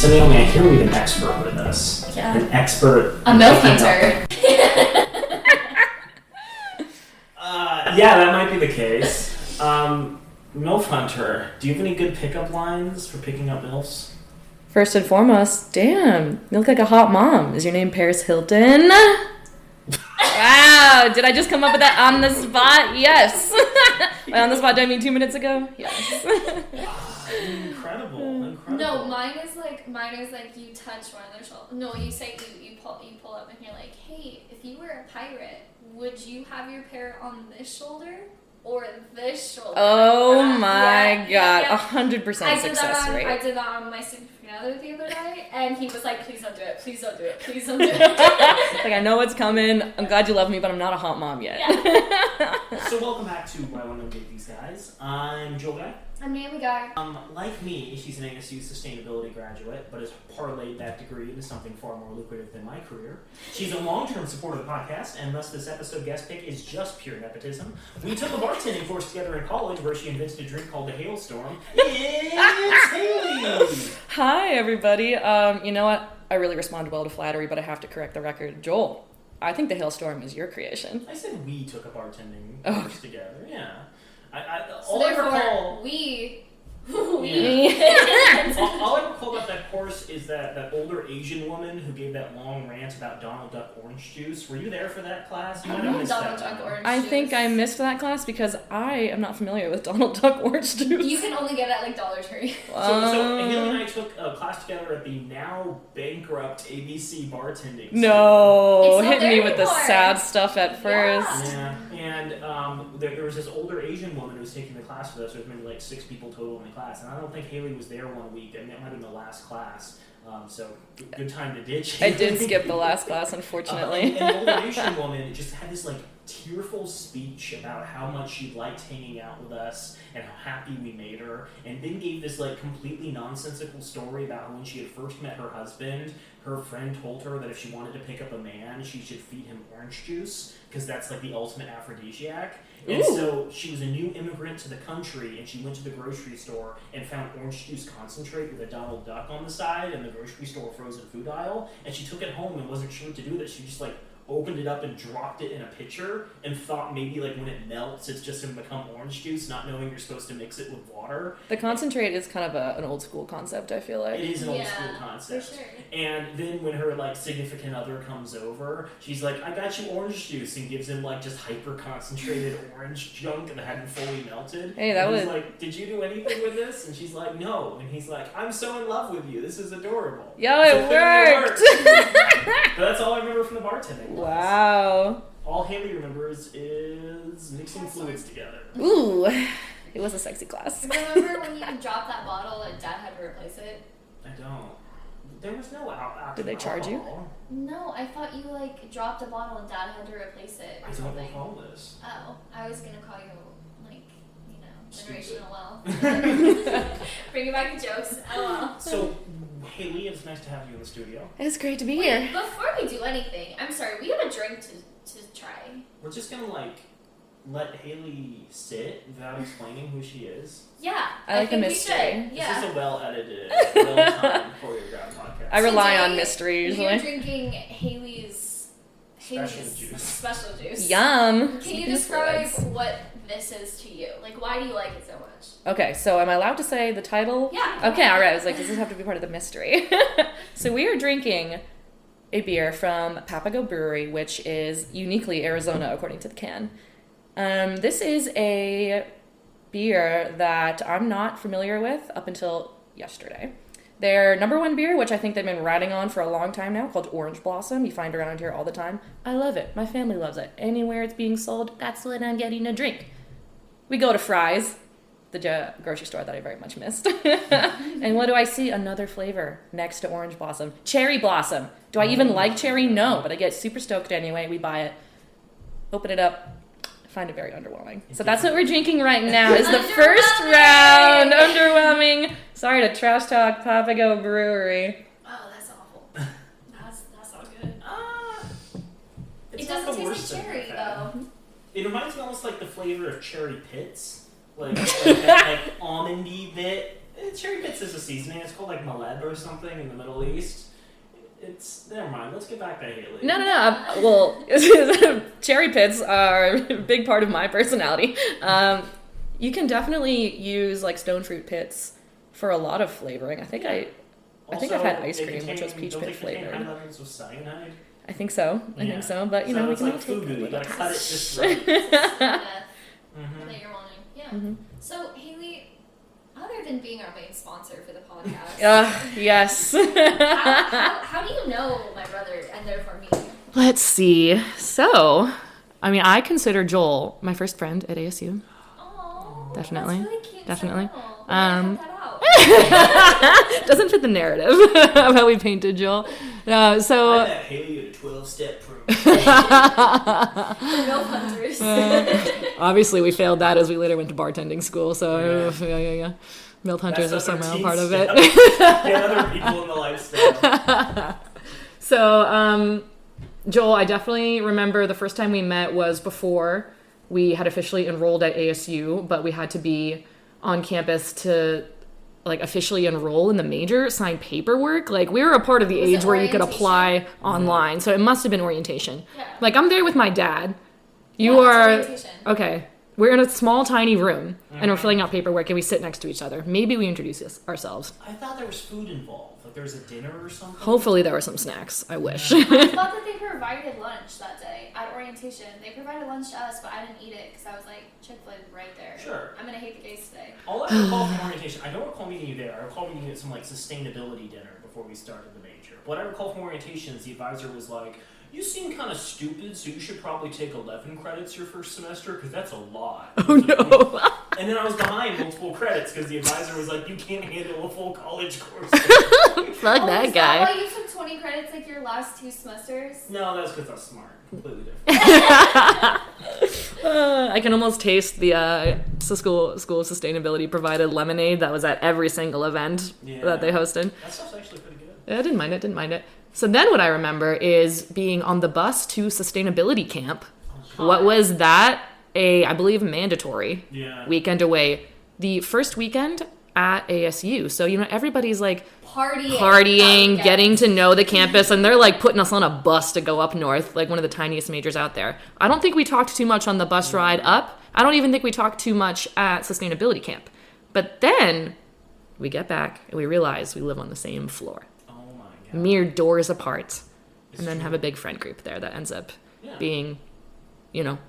So Naomi, I hear we have an expert with us. Yeah. An expert. A milf hunter. Yeah, that might be the case. Milf hunter, do you have any good pickup lines for picking up milfs? First and foremost, damn, you look like a hot mom. Is your name Paris Hilton? Wow, did I just come up with that on the spot? Yes. By on the spot, do I mean 2 minutes ago? Yes. Incredible. No, mine is like you touch one of their shoulders. No, you say you pull up and you're like, hey, if you were a pirate, would you have your parrot on this shoulder or this shoulder? Oh my god, yeah. 100% success rate. I did that on my significant other the other day, and he was like, please don't do it, please don't do it, please don't do it. Like, I know what's coming, I'm glad you love me, but I'm not a hot mom yet. Yeah. So welcome back to Why One Don't Date These Guys. I'm Joel Guy. I'm Naomi Guy. Like me, she's an ASU sustainability graduate, but has parlayed that degree into something far more lucrative than my career. She's a long-term supporter of the podcast, and thus this episode guest pick is just pure nepotism. We took a bartending course together in college where she invented a drink called the Hailstorm. It's Haley! Hi, everybody. You know what? I really respond well to flattery, but I have to correct the record. Joel, I think the Hailstorm is your creation. I said we took a bartending course together, yeah. All I recall about that course is that older Asian woman who gave that long rant about Donald Duck orange juice. Were you there for that class? You might have missed Donald that Duck orange I juice. think I missed that class because I am not familiar with Donald Duck orange juice. You can only get it at like Dollar Tree. So Haley and I took a class together at the now bankrupt ABC bartending school. No, It's not hit me there with the anymore. sad stuff at first. Yeah, and there was this older Asian woman who was taking the class with us. There was maybe like 6 people total in the class, and I don't think Haley was there one week. I mean, it might have been the last class. So good time to ditch. I did skip the last class, unfortunately. And the older Asian woman just had this like tearful speech about how much she liked hanging out with us and how happy we made her, and then gave this like completely nonsensical story about when she had first met her husband. Her friend told her that if she wanted to pick up a man, she should feed him orange juice because that's like the ultimate aphrodisiac. And so she was a new immigrant to the country, and she went to the grocery store and found orange juice concentrate with a Donald Duck on the side in the grocery store frozen food aisle, and she took it home and wasn't sure what to do with it. She just like opened it up and dropped it in a pitcher and thought maybe like when it melts it's just going to become orange juice, not knowing you're supposed to mix it with water. The concentrate is kind of an old school concept, I feel like. It is an old school concept. For sure. And then when her like significant other comes over, she's like, I got you orange juice, and gives him like just hyper concentrated orange junk that hadn't fully melted. Hey, that and was he's like, did you do anything with this? And she's like, no. And he's like, I'm so in love with you. This is adorable. Yo, So it clearly worked! But that's all I remember from the bartending class. Wow. All Haley remembers is mixing fluids together. Ooh, it was a sexy class. Remember when you dropped that bottle and Dad had to replace it? I don't. There was no alcohol. Did they charge you? No, I thought you like dropped a bottle and Dad had to replace it or I don't something. recall this. Oh, I was gonna call you like, Stupid. generational wealth. Bring it back to jokes. LOL. So, Haley, it's nice to have you in the studio. It's great to be Wait, here. before we do anything, I'm sorry, we have a drink to try. We're just gonna like let Haley sit without explaining who she is. Yeah, I like think a we mystery. should. This Yeah. is a well-edited, well-timed choreographed podcast. I rely Today, on mystery We're usually. drinking Haley's Special juice. Special juice. Yum. Can you describe what this is to you? Like, why do you like it so much? Okay, so am I allowed to say the title? Yeah. Okay, alright. I was like, does this have to be part of the mystery? So we are drinking a beer from Papago Brewery, which is uniquely Arizona according to the can. This is a beer that I'm not familiar with up until yesterday. Their number one beer, which I think they've been riding on for a long time now, called Orange Blossom. You find around here all the time. I love it. My family loves it. Anywhere it's being sold, that's what I'm getting to drink. We go to Fry's, the grocery store that I very much missed. And what do I see? Another flavor next to Orange Blossom. Cherry Blossom. Do I even like cherry? No, but I get super stoked anyway. We buy it. Open it up. I find it very underwhelming. So that's what we're drinking right now is the first round. Underwhelming. Sorry to trash talk Papago Brewery. Oh, that's awful. That's not good. It's It not doesn't the taste worst like thing cherry I've had. though. It reminds me almost like the flavor of cherry pits. Like that like almondy bit. Cherry Pits is a seasoning. It's called like Maleb or something in the Middle East. It's never mind. Let's get back to Haley. No. Well, cherry pits are a big part of my personality. You can definitely use like stone fruit pits for a lot of flavoring. I think I've had ice cream, which was peach pit flavored. High levels of cyanide. I think so. But you know, we it's can like all take fugu. a You little gotta cut it taste. just right. That you're wanting. Yeah. Mhm. So Haley, other than being our main sponsor for the podcast, Yes. how do you know my brother and therefore me? Let's see. So, I mean, I consider Joel my first friend at ASU. Oh, Definitely. That's really cute. Definitely. Cut that out. Doesn't fit the narrative of how we painted Joel. So. I met Haley at a 12-step program. No hunters. Obviously, we failed that as we later went to bartending school. So, yeah. Milf hunters are somehow part of it. Get other people in the lifestyle. So, Joel, I definitely remember the first time we met was before we had officially enrolled at ASU, but we had to be on campus to like officially enroll in the major, sign paperwork. Like we were a part of the age where you could apply online, so it must have been orientation. Yeah. Like I'm there with my dad. You Yeah, it's are orientation. okay. We're in a small, tiny room, and we're filling out paperwork, and we sit next to each other. Maybe we introduce ourselves. I thought there was food involved. Like there was a dinner or something. Hopefully, there were some snacks. I wish. I thought that they provided lunch that day at orientation. They provided lunch to us, but I didn't eat it because I was like, Chick-fil-A right there. Sure. I'm gonna hate the gays today. All I recall from orientation, I don't recall meeting you there. I recall meeting you at some like sustainability dinner before we started the major. What I recall from orientation is the advisor was like, "You seem kind of stupid, so you should probably take 11 credits your first semester because that's a lot." Oh no. And then I was behind multiple credits because the advisor was like, "You can't handle a full college course." Fuck that Is guy. that why you took 20 credits like your last 2 semesters? No, that's because I was smart. Completely different. I can almost taste the school sustainability provided lemonade that was at every single event that they hosted. That stuff's actually pretty good. Yeah, I didn't mind it. So then what I remember is being on the bus to sustainability camp. What was that? I believe mandatory weekend away. The first weekend at ASU. So, everybody's like partying, getting to know the campus, and they're like putting us on a bus to go up north, like one of the tiniest majors out there. I don't think we talked too much on the bus ride up. I don't even think we talked too much at sustainability camp. But then we get back and we realize we live on the same floor. Oh my god. Mere doors apart. It's and then true. have a big friend group there that ends up being,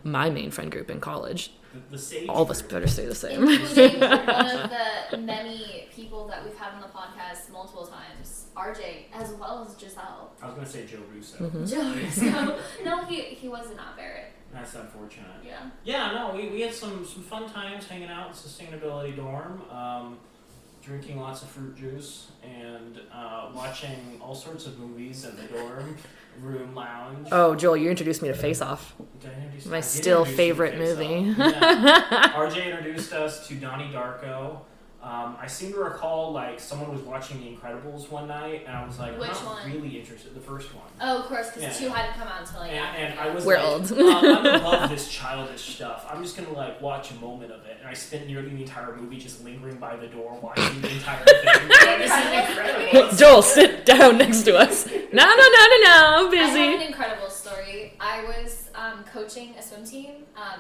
my main friend group in college. The sage All of us group. better stay the same. Including one of the many people that we've had on the podcast multiple times, RJ, as well as Giselle. I was going to say Joe Russo. Mm-hmm. Joe Russo. No, he wasn't at Barrett. That's unfortunate. Yeah. Yeah, no, we had some fun times hanging out in Sustainability Dorm, drinking lots of fruit juice, and watching all sorts of movies in the dorm room lounge. Oh, Joel, you introduced me to Face Off. Did I introduce My I did still introduce you to favorite Face movie. Off. Yeah. RJ introduced us to Donnie Darko. I seem to recall someone was watching The Incredibles one night, and I was like, Which I'm not one? really interested. The first one. Oh, of course, because 2 hadn't come out until And I was We're like, old. I'm above this childish stuff. I'm just gonna watch a moment of it. And I spent nearly the entire movie just lingering by the door watching the entire thing. This is incredible. Joel, sit down next to us. No, I'm busy. I have an incredible story. I was coaching a swim team.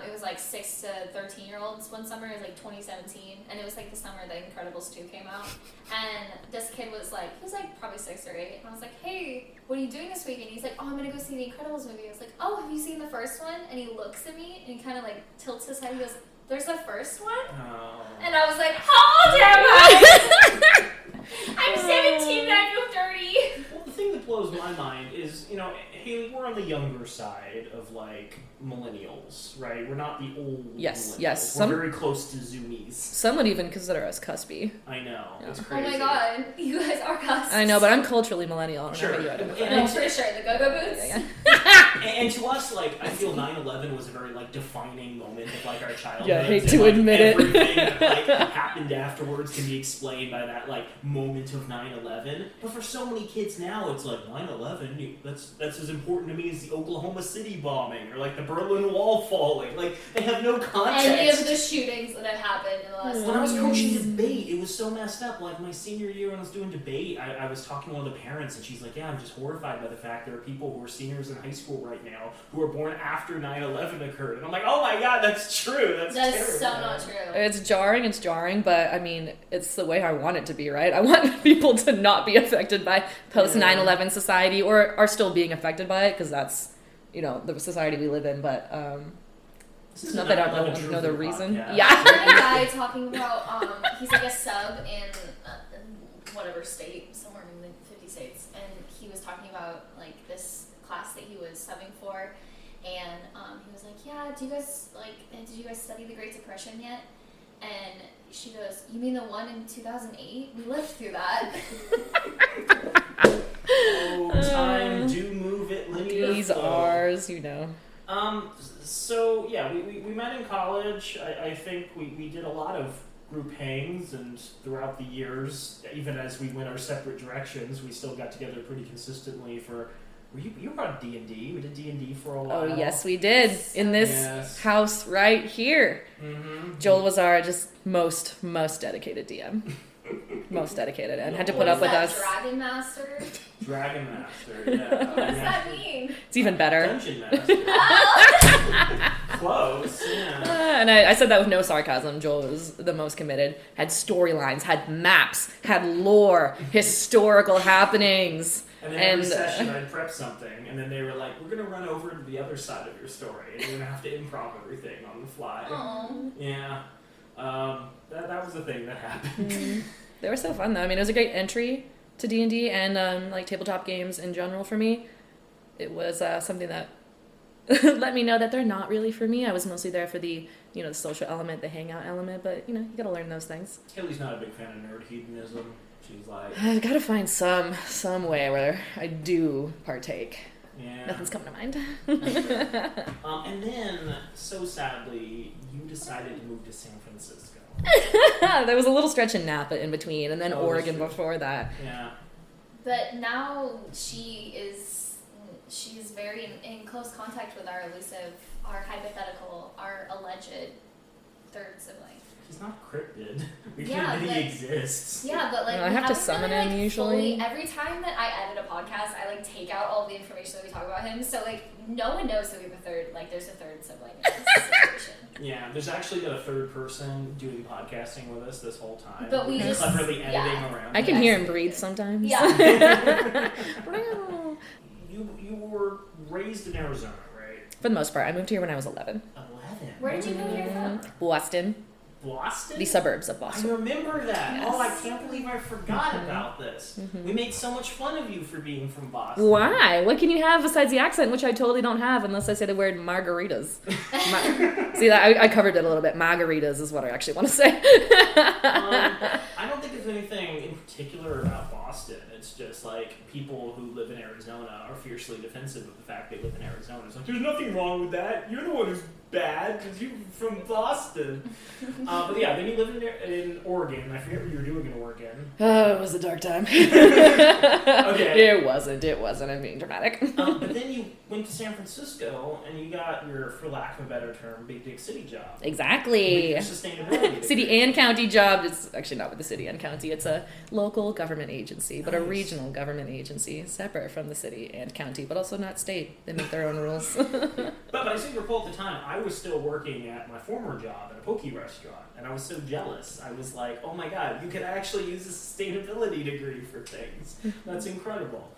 It was 6 to 13-year-olds one summer. It was 2017, and it was the summer that Incredibles 2 came out. And this kid was he was probably 6 or 8. And I was like, "Hey, what are you doing this weekend?" He's like, "Oh, I'm gonna go see the Incredibles movie." I was like, "Oh, have you seen the first one?" And he looks at me and he kind of tilts his head. He goes, "There's a first one?" Oh. And I was like, "How old am I?" I'm 17 and I feel dirty. Well, the thing that blows my mind is, Haley, we're on the younger side of millennials, right? We're not the old Yes, millennials. yes. We're very close to Zoomies. Some would even consider us cuspy. I know. Yeah. It's Oh crazy. my god, you guys are cusps. I know, but I'm culturally millennial. I don't know Sure. how you identify. No, for sure, the go-go boots. Yeah. And to us, I feel 9/11 was a very defining moment of our childhood. Yeah, I hate to admit it. Everything that happened afterwards can be explained by that moment of 9/11. But for so many kids now, it's 9/11. That's as as important to me as the Oklahoma City bombing or like the Berlin Wall falling. Like they have no context. Any of the shootings that have happened in the last When I was 10 coaching years. debate, it was so messed up. Like my senior year when I was doing debate, I was talking to one of the parents and she's like, yeah, I'm just horrified by the fact there are people who are seniors in high school right now who were born after 9/11 occurred. And I'm like, oh my God, that's true. That's That's terrible. so not true. It's jarring, but I mean, it's the way I want it to be, right? I want people to not be affected by post 9/11 society, or are still being affected by it, because that's, you know, the society we live in. But This is not that I not don't like a know the true reason. podcast. Yeah. There's a guy talking about, he's like a sub in whatever state, somewhere in the 50 states, and he was talking about like this class that he was subbing for, and he was like, yeah, did you guys study the Great Depression yet? And she goes, you mean the one in 2008? We lived through that. Oh, time, do move it, linear These flow. R's, you know. So yeah, we met in college. I think we did a lot of group hangs, and throughout the years, even as we went our separate directions, we still got together pretty consistently for. You were part of D&D. We did D&D for a while. Oh, yes, we did. In this Yes. house right here. Mm-hmm. Joel was our just most dedicated DM. Most dedicated, and had to put up with us. Dragon Master? Dragon Master, yeah. What does that mean? It's even better. Dungeon Master. Close, yeah. And I said that with no sarcasm. Joel was the most committed. Had storylines, had maps, had lore, historical happenings. And then every session I'd prep something, and then they were like, we're going to run over to the other side of your story, and you're going to have to improv everything on the fly. Aww. Yeah. That was the thing that happened. They were so fun, though. I mean, it was a great entry to D&D and like tabletop games in general for me. It was something that let me know that they're not really for me. I was mostly there for the, you know, the social element, the hangout element, but, you know, you gotta learn those things. Haley's not a big fan of nerd hedonism. She's like, I've gotta find some way where I do partake. yeah. Nothing's coming to mind. And then, so sadly, you decided to move to San Francisco. There was a little stretch in Napa in between, and then Oh, Oregon sure. before that. Yeah. But now she's very in close contact with our elusive, our hypothetical, our alleged third sibling. He's not cryptid. We Yeah, can't admit he but- exists. Yeah, but like I we have to haven't summon really, him like, usually. fully- every time that I edit a podcast, I like take out all the information that we talk about him. So like no one knows that we have a third. Like there's a third sibling in this situation. Yeah, there's actually been a third person doing podcasting with us this whole time. But we We're just- cleverly editing yeah. around. I can Yes. hear him breathe sometimes. Yeah. You were raised in Arizona, right? For the most part, I moved here when I was 11. 11. Where did you move here from? Boston, Boston? the suburbs of I Boston. remember that. Yes. Oh, I can't believe I forgot about this. We made so much fun of you for being from Boston. Why? What can you have besides the accent, which I totally don't have unless I say the word margaritas? See, that I covered it a little bit. Margaritas is what I actually want to say. I don't think there's anything in particular about Boston. It's just like people who live in Arizona are fiercely defensive of the fact they live in Arizona. It's like, there's nothing wrong with that. You're the one who's bad because you're from Boston. But yeah, then you live in Oregon. I forget what you were doing in Oregon. Oh, it was a dark time. Okay. It wasn't. I'm being dramatic. But then you went to San Francisco and you got your, for lack of a better term, big dick city job. Exactly. With your sustainability City degree. and county job. It's actually not with the city and county. It's a local government agency, but a Nice. regional government agency, separate from the city and county, but also not state. They make their own rules. But I seem to recall at the time, I was still working at my former job at a poke restaurant, and I was so jealous. I was like, oh my god, you can actually use a sustainability degree for things. That's incredible.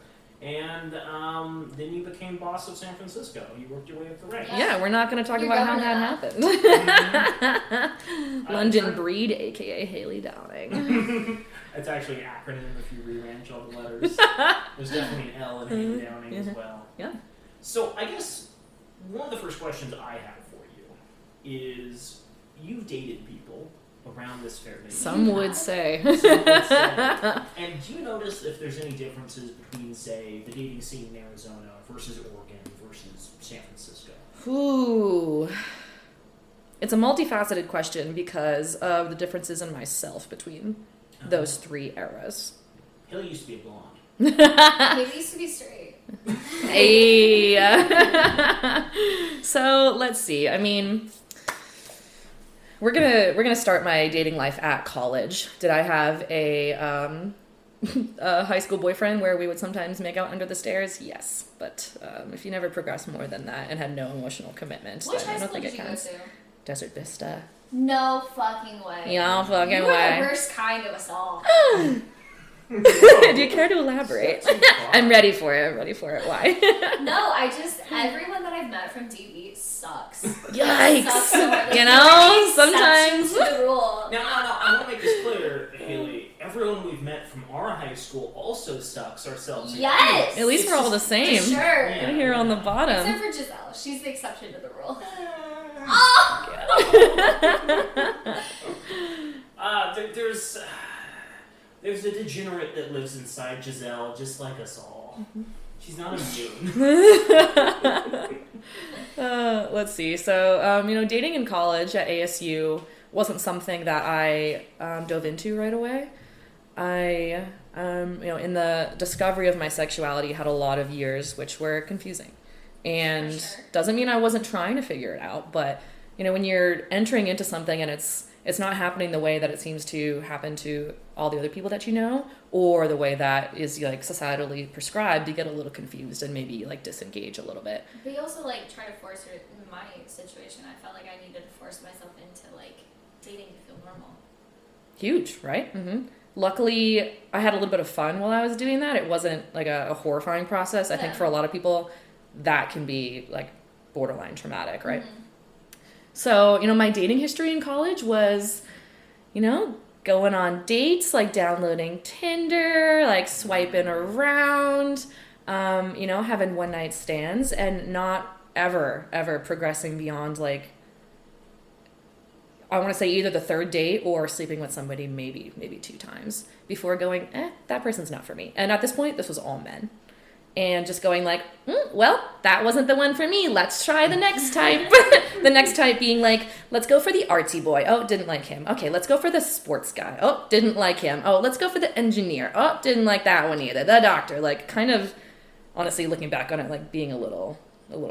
And then you became boss of San Francisco. You worked your way up the ranks. Yeah, we're not going to talk You're about how governor that now. happened. London Breed, aka Haley Downing. It's actually an acronym if you rearrange all the letters. There's definitely an L in Haley Downing as well. Yeah. So I guess one of the first questions I have for you is, you've dated people around this fair nation. Some would say. Some would say. And do you notice if there's any differences between, say, the dating scene in Arizona versus Oregon versus San Francisco? Ooh. It's a multifaceted question because of the differences in myself between those three eras. Haley used to be a blonde. He used to be straight. Hey. So let's see. I mean, we're gonna start my dating life at college. Did I have a high school boyfriend where we would sometimes make out under the stairs? Yes, but if you never progressed more than that and had no emotional commitment, Which then high I don't school think did it you go counts. to? Desert Vista. No fucking way. No fucking You were way. the worst kind of us all. Do you care to elaborate? I'm ready for it. Why? No, everyone that I've met from DV sucks. Yikes. Sucks so hard. You know, Exception sometimes. to the rule. No, I want to make this clear, Haley. Everyone we've met from our high school also sucks ourselves. Yes. At least we're all the same. Sure. Right here on the bottom. Except for Giselle. She's the exception to the rule. There's a degenerate that lives inside Giselle, just like us all. She's not immune. Let's see. So, dating in college at ASU wasn't something that I dove into right away. I, in the discovery of my sexuality, had a lot of years which were confusing. And doesn't mean I wasn't trying to figure it out, but, when you're entering into something and it's not happening the way that it seems to happen to all the other people that you know, or the way that is societally prescribed, you get a little confused and maybe disengage a little bit. But you also try to force her. In my situation, I felt like I needed to force myself into dating to feel normal. Huge, right? Mm-hmm. Luckily, I had a little bit of fun while I was doing that. It wasn't a horrifying process. I think for a lot of people, that can be borderline traumatic, right? Mm-hmm. So, my dating history in college was, going on dates, downloading Tinder, swiping around, having one night stands and not ever progressing beyond I want to say either the third date or sleeping with somebody maybe 2 times before going, that person's not for me. And at this point, this was all men. And just going well, that wasn't the one for me. Let's try the next type. The next type being let's go for the artsy boy. Oh, didn't like him. Okay, let's go for the sports guy. Oh, didn't like him. Oh, let's go for the engineer. Oh, didn't like that one either. The doctor. Kind of, honestly, looking back on it, being a little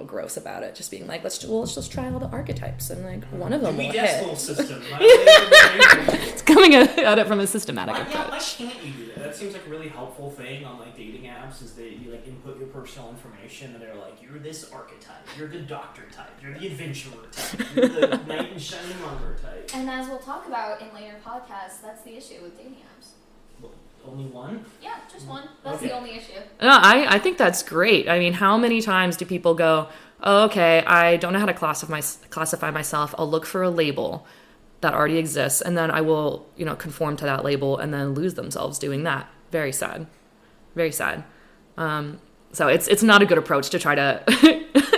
gross about it. Just being let's just try all the archetypes and one of them will hit. Little system. It's coming at it from a systematic approach. Why can't you do that? That seems like a really helpful thing on dating apps is that you input your personal information and they're you're this archetype, you're the doctor type, you're the adventurer type, you're the knight in shining armor type. And as we'll talk about in later podcasts, that's the issue with dating apps. Only one? Yeah, just one. That's Okay. the only issue. No, I think that's great. I mean, how many times do people go, oh, okay, I don't know how to classify myself. I'll look for a label that already exists, and then I will, conform to that label and then lose themselves doing that. Very sad. Very sad. So it's not a good approach to try to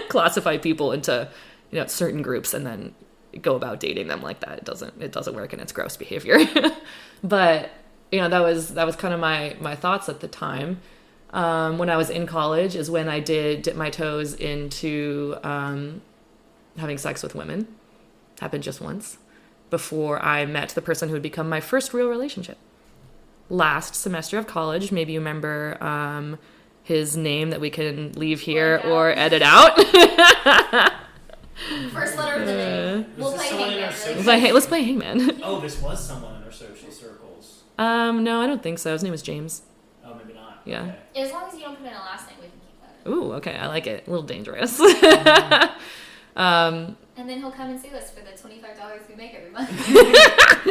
classify people into, certain groups and then go about dating them like that. It doesn't work and it's gross behavior. But that was kind of my thoughts at the time. When I was in college is when I did dip my toes into having sex with women. Happened just once before I met the person who would become my first real relationship. Last semester of college, maybe you remember his name that we can leave here or edit out. First letter of the name. We'll play Hangman. Let's play Hangman. Oh, this was someone in our social circles. No, I don't think so. His name was James. Oh, maybe not. Yeah. Okay. As long as you don't put in a last name, we can keep that. Ooh, okay, I like it. A little dangerous. And then he'll come and sue us for the $25 we make every month.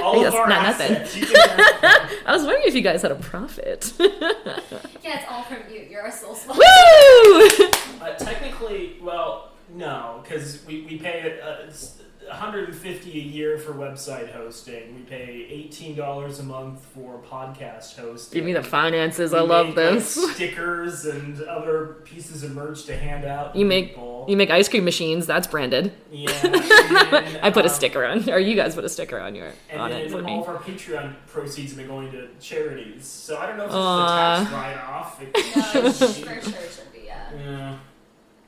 All Yes, of our not assets. nothing. I was wondering if you guys had a profit. Yeah, it's all from you. You're our sole sponsor. Woo! Technically, well, no, because we pay $150 a year for website hosting. We pay $18 a month for podcast hosting. Give me the finances. We I love make, this. Stickers and other pieces of merch to hand out. You to make people. ice cream machines. That's branded. Yeah. And, I put a sticker on, or you guys put a sticker on it And for then me. all of our Patreon proceeds have been going to charities. So I don't know if this is a tax write-off. No, for sure it should be, yeah. Yeah.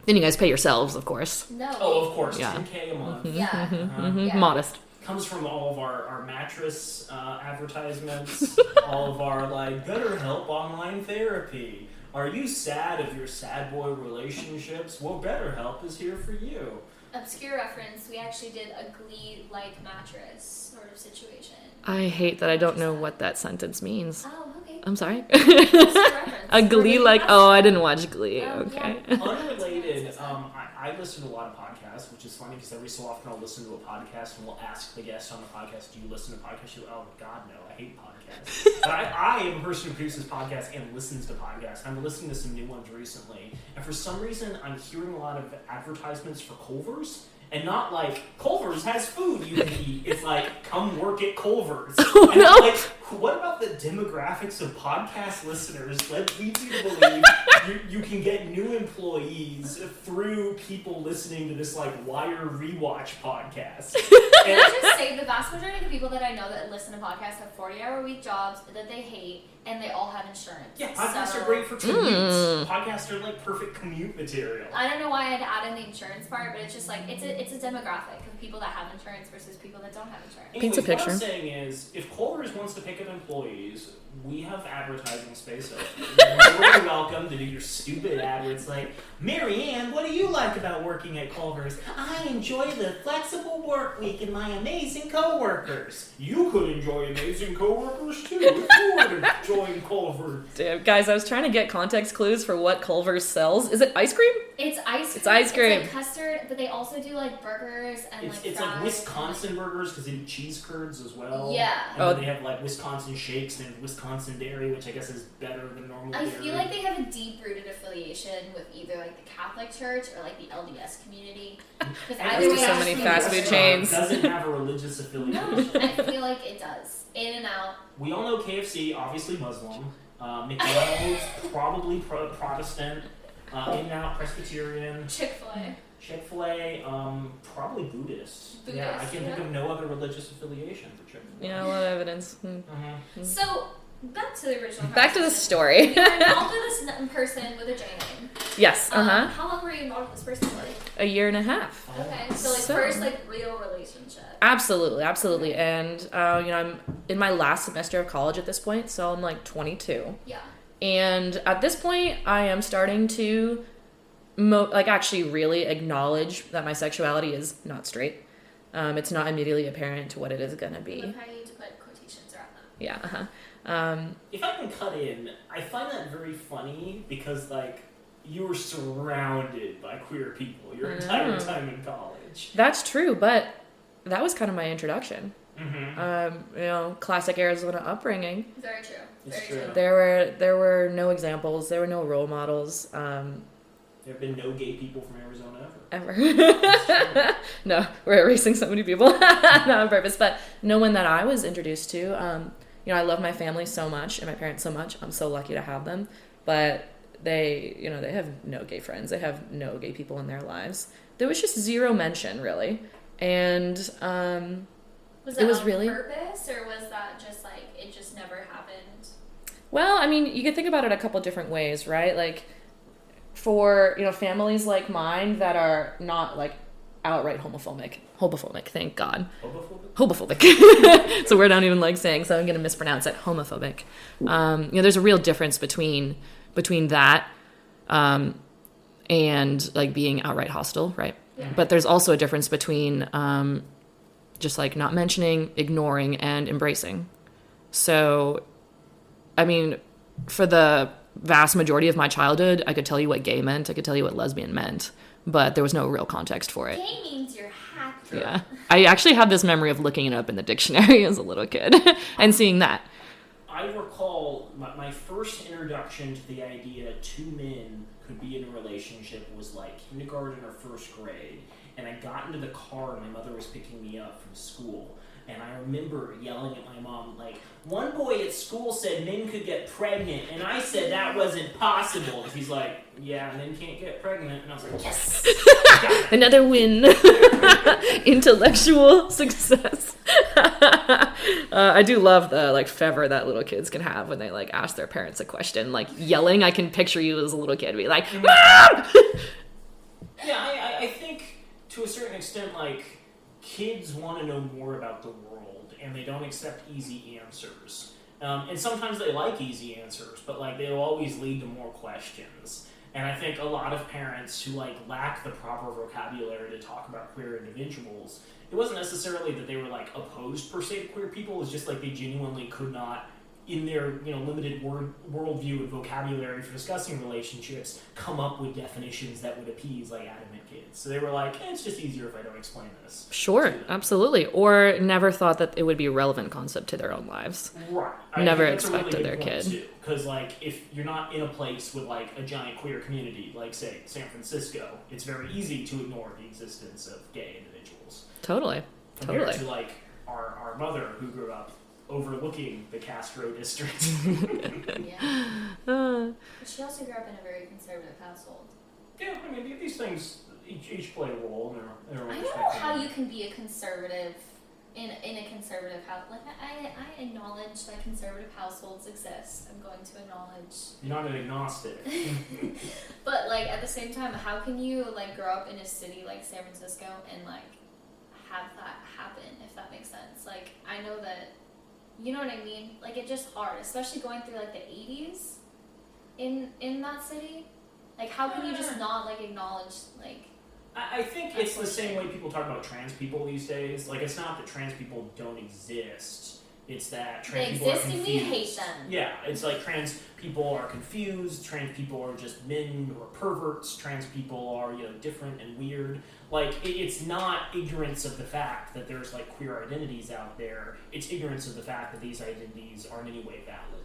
Then you guys pay yourselves, of course. No. Oh, of course. Yeah. $10K a month. Yeah. Yeah. Modest. Comes from all of our mattress advertisements, all of our BetterHelp online therapy, Are you sad of your sad boy relationships? Well, BetterHelp is here for you. Obscure reference, we actually did a Glee-like mattress sort of situation. I hate that I don't know what that sentence means. Oh, okay. I'm sorry. Obscure reference. A Glee like, oh, I didn't watch Glee. Okay. Yeah. Unrelated, I listen to a lot of podcasts, which is funny because every so often I'll listen to a podcast and we'll ask the guest on the podcast, do you listen to podcasts? You're, oh, God, no, I hate podcasts. But I am a person who produces podcasts and listens to podcasts. I'm listening to some new ones recently. And for some reason, I'm hearing a lot of advertisements for Culver's. And not like, Culver's has food you can eat. It's like, come work at Culver's. Oh, and no. I'm like, what about the demographics of podcast listeners that leads you to believe you can get new employees through people listening to this, like, Wire Rewatch podcast? Can I just say, the vast majority of the people that I know that listen to podcasts have 40-hour-a-week jobs that they hate, and they all have insurance. Yeah, podcasts So, are great for commutes. Podcasts are like perfect commute material. I don't know why I had to add in the insurance part, but it's just like, it's a demographic of people that have insurance versus people that don't have insurance. Paints a Anyways, picture. What I'm saying is, if Culver's wants to pick up employees, we have advertising space open. You're more than welcome to do your stupid ad where it's like, Mary Ann, what do you like about working at Culver's? I enjoy the flexible work week and my amazing coworkers. You could enjoy amazing coworkers too if you were to join Culver's. Damn, guys, I was trying to get context clues for what Culver's sells. Is it ice cream? It's ice cream. It's ice cream. It's like custard, but they also do like burgers and It's fries. like Wisconsin burgers because they do cheese curds as well. Yeah. And Oh. then they have like Wisconsin shakes and Wisconsin dairy, which I guess is better than normal I dairy. feel like they have a deep-rooted affiliation with either like the Catholic Church or like the LDS community. Because And either There's way, so I many feel fast like- food chains. Doesn't have a religious No, affiliation. I feel like it does. In and out. We all know KFC, obviously Muslim. McDonald's, probably Protestant. In-N-Out, Presbyterian. Chick-fil-A. Chick-fil-A, probably Buddhist. Yeah, I Buddhist, can think yeah. of no other religious affiliation for Chick-fil-A. Yeah, a lot of evidence. So, back to the original Back to the conversation. story. You were involved with this person with a J name. Yes, How long were you involved with this person for? A year and a half. Okay, so like So- first like real relationship. Absolutely. And, I'm in my last semester of college at this point, so I'm like 22. Yeah. And at this point, I am starting to, actually really acknowledge that my sexuality is not straight. It's not immediately apparent to what it is gonna I be. love how you need to put quotations around that. Yeah, If I can cut in, I find that very funny because, like, you were surrounded by queer people your entire time in college. That's true, but that was kind of my introduction. Mm-hmm. Classic Arizona upbringing. Very true. It's Very true. There were no examples. There were no role models. There have been no gay people from Arizona ever. Ever. No, we're erasing so many people. Not on purpose, but no one that I was introduced to. I love my family so much and my parents so much. I'm so lucky to have them. But they have no gay friends. They have no gay people in their lives. There was just zero mention, really. And Was that it was on really purpose, or was that just like it just never happened? well, I mean, you could think about it a couple different ways, right? Like for, families like mine that are not like outright homophobic, thank God. Homophobic. It's a word I don't even like saying, so I'm going to mispronounce it. Homophobic. There's a real difference between that and like being outright hostile, right? Yeah. But there's also a difference between just like not mentioning, ignoring, and embracing. So, I mean, for the vast majority of my childhood, I could tell you what gay meant. I could tell you what lesbian meant, but there was no real context for it. Gay means you're happy. Yeah. I actually have this memory of looking it up in the dictionary as a little kid and seeing that. I recall my first introduction to the idea two men could be in a relationship was like kindergarten or first grade. And I got into the car and my mother was picking me up from school. And I remember yelling at my mom, like, one boy at school said men could get pregnant, and I said that wasn't possible. And she's like, yeah, men can't get pregnant. And I was like, yes! Another win. Intellectual success. I do love the like fervor that little kids can have when they like ask their parents a question, like yelling. I can picture you as a little kid be like, Mom! Yeah, I think to a certain extent, like, kids want to know more about the world, and they don't accept easy answers. And sometimes they like easy answers, but like they'll always lead to more questions. And I think a lot of parents who like lack the proper vocabulary to talk about queer individuals, it wasn't necessarily that they were like opposed per se to queer people. It's just like they genuinely could not, in their limited worldview and vocabulary for discussing relationships, come up with definitions that would appease like adamant kids. So they were like, it's just easier if I don't explain this. Sure, absolutely. Or never thought that it would be a relevant concept to their own lives. Right. Never expected their kid. Because like if you're not in a place with like a giant queer community, like say San Francisco, it's very easy to ignore the existence of gay individuals. Totally. Compared to like our mother who grew up overlooking the Castro district. Yeah. But she also grew up in a very conservative household. Yeah, I mean, these things each play a role in their own I don't know how you can be a conservative in a conservative house. Like, I acknowledge that conservative households exist. I'm going to acknowledge. You're not an agnostic. But, like, at the same time, how can you, like, grow up in a city like San Francisco and, like, have that happen, if that makes sense? Like, I know that, you know what I mean? Like, it's just hard, especially going through, like, the 80s in that city. Like, how can you just not, like, acknowledge, like... I think it's the same way people talk about trans people these days. Like, it's not that trans people don't exist. It's that trans people are confused. They exist and we hate them. Yeah, it's like trans people are confused. Trans people are just men or perverts. Trans people are, different and weird. Like, it's not ignorance of the fact that there's, like, queer identities out there. It's ignorance of the fact that these identities aren't in any way valid.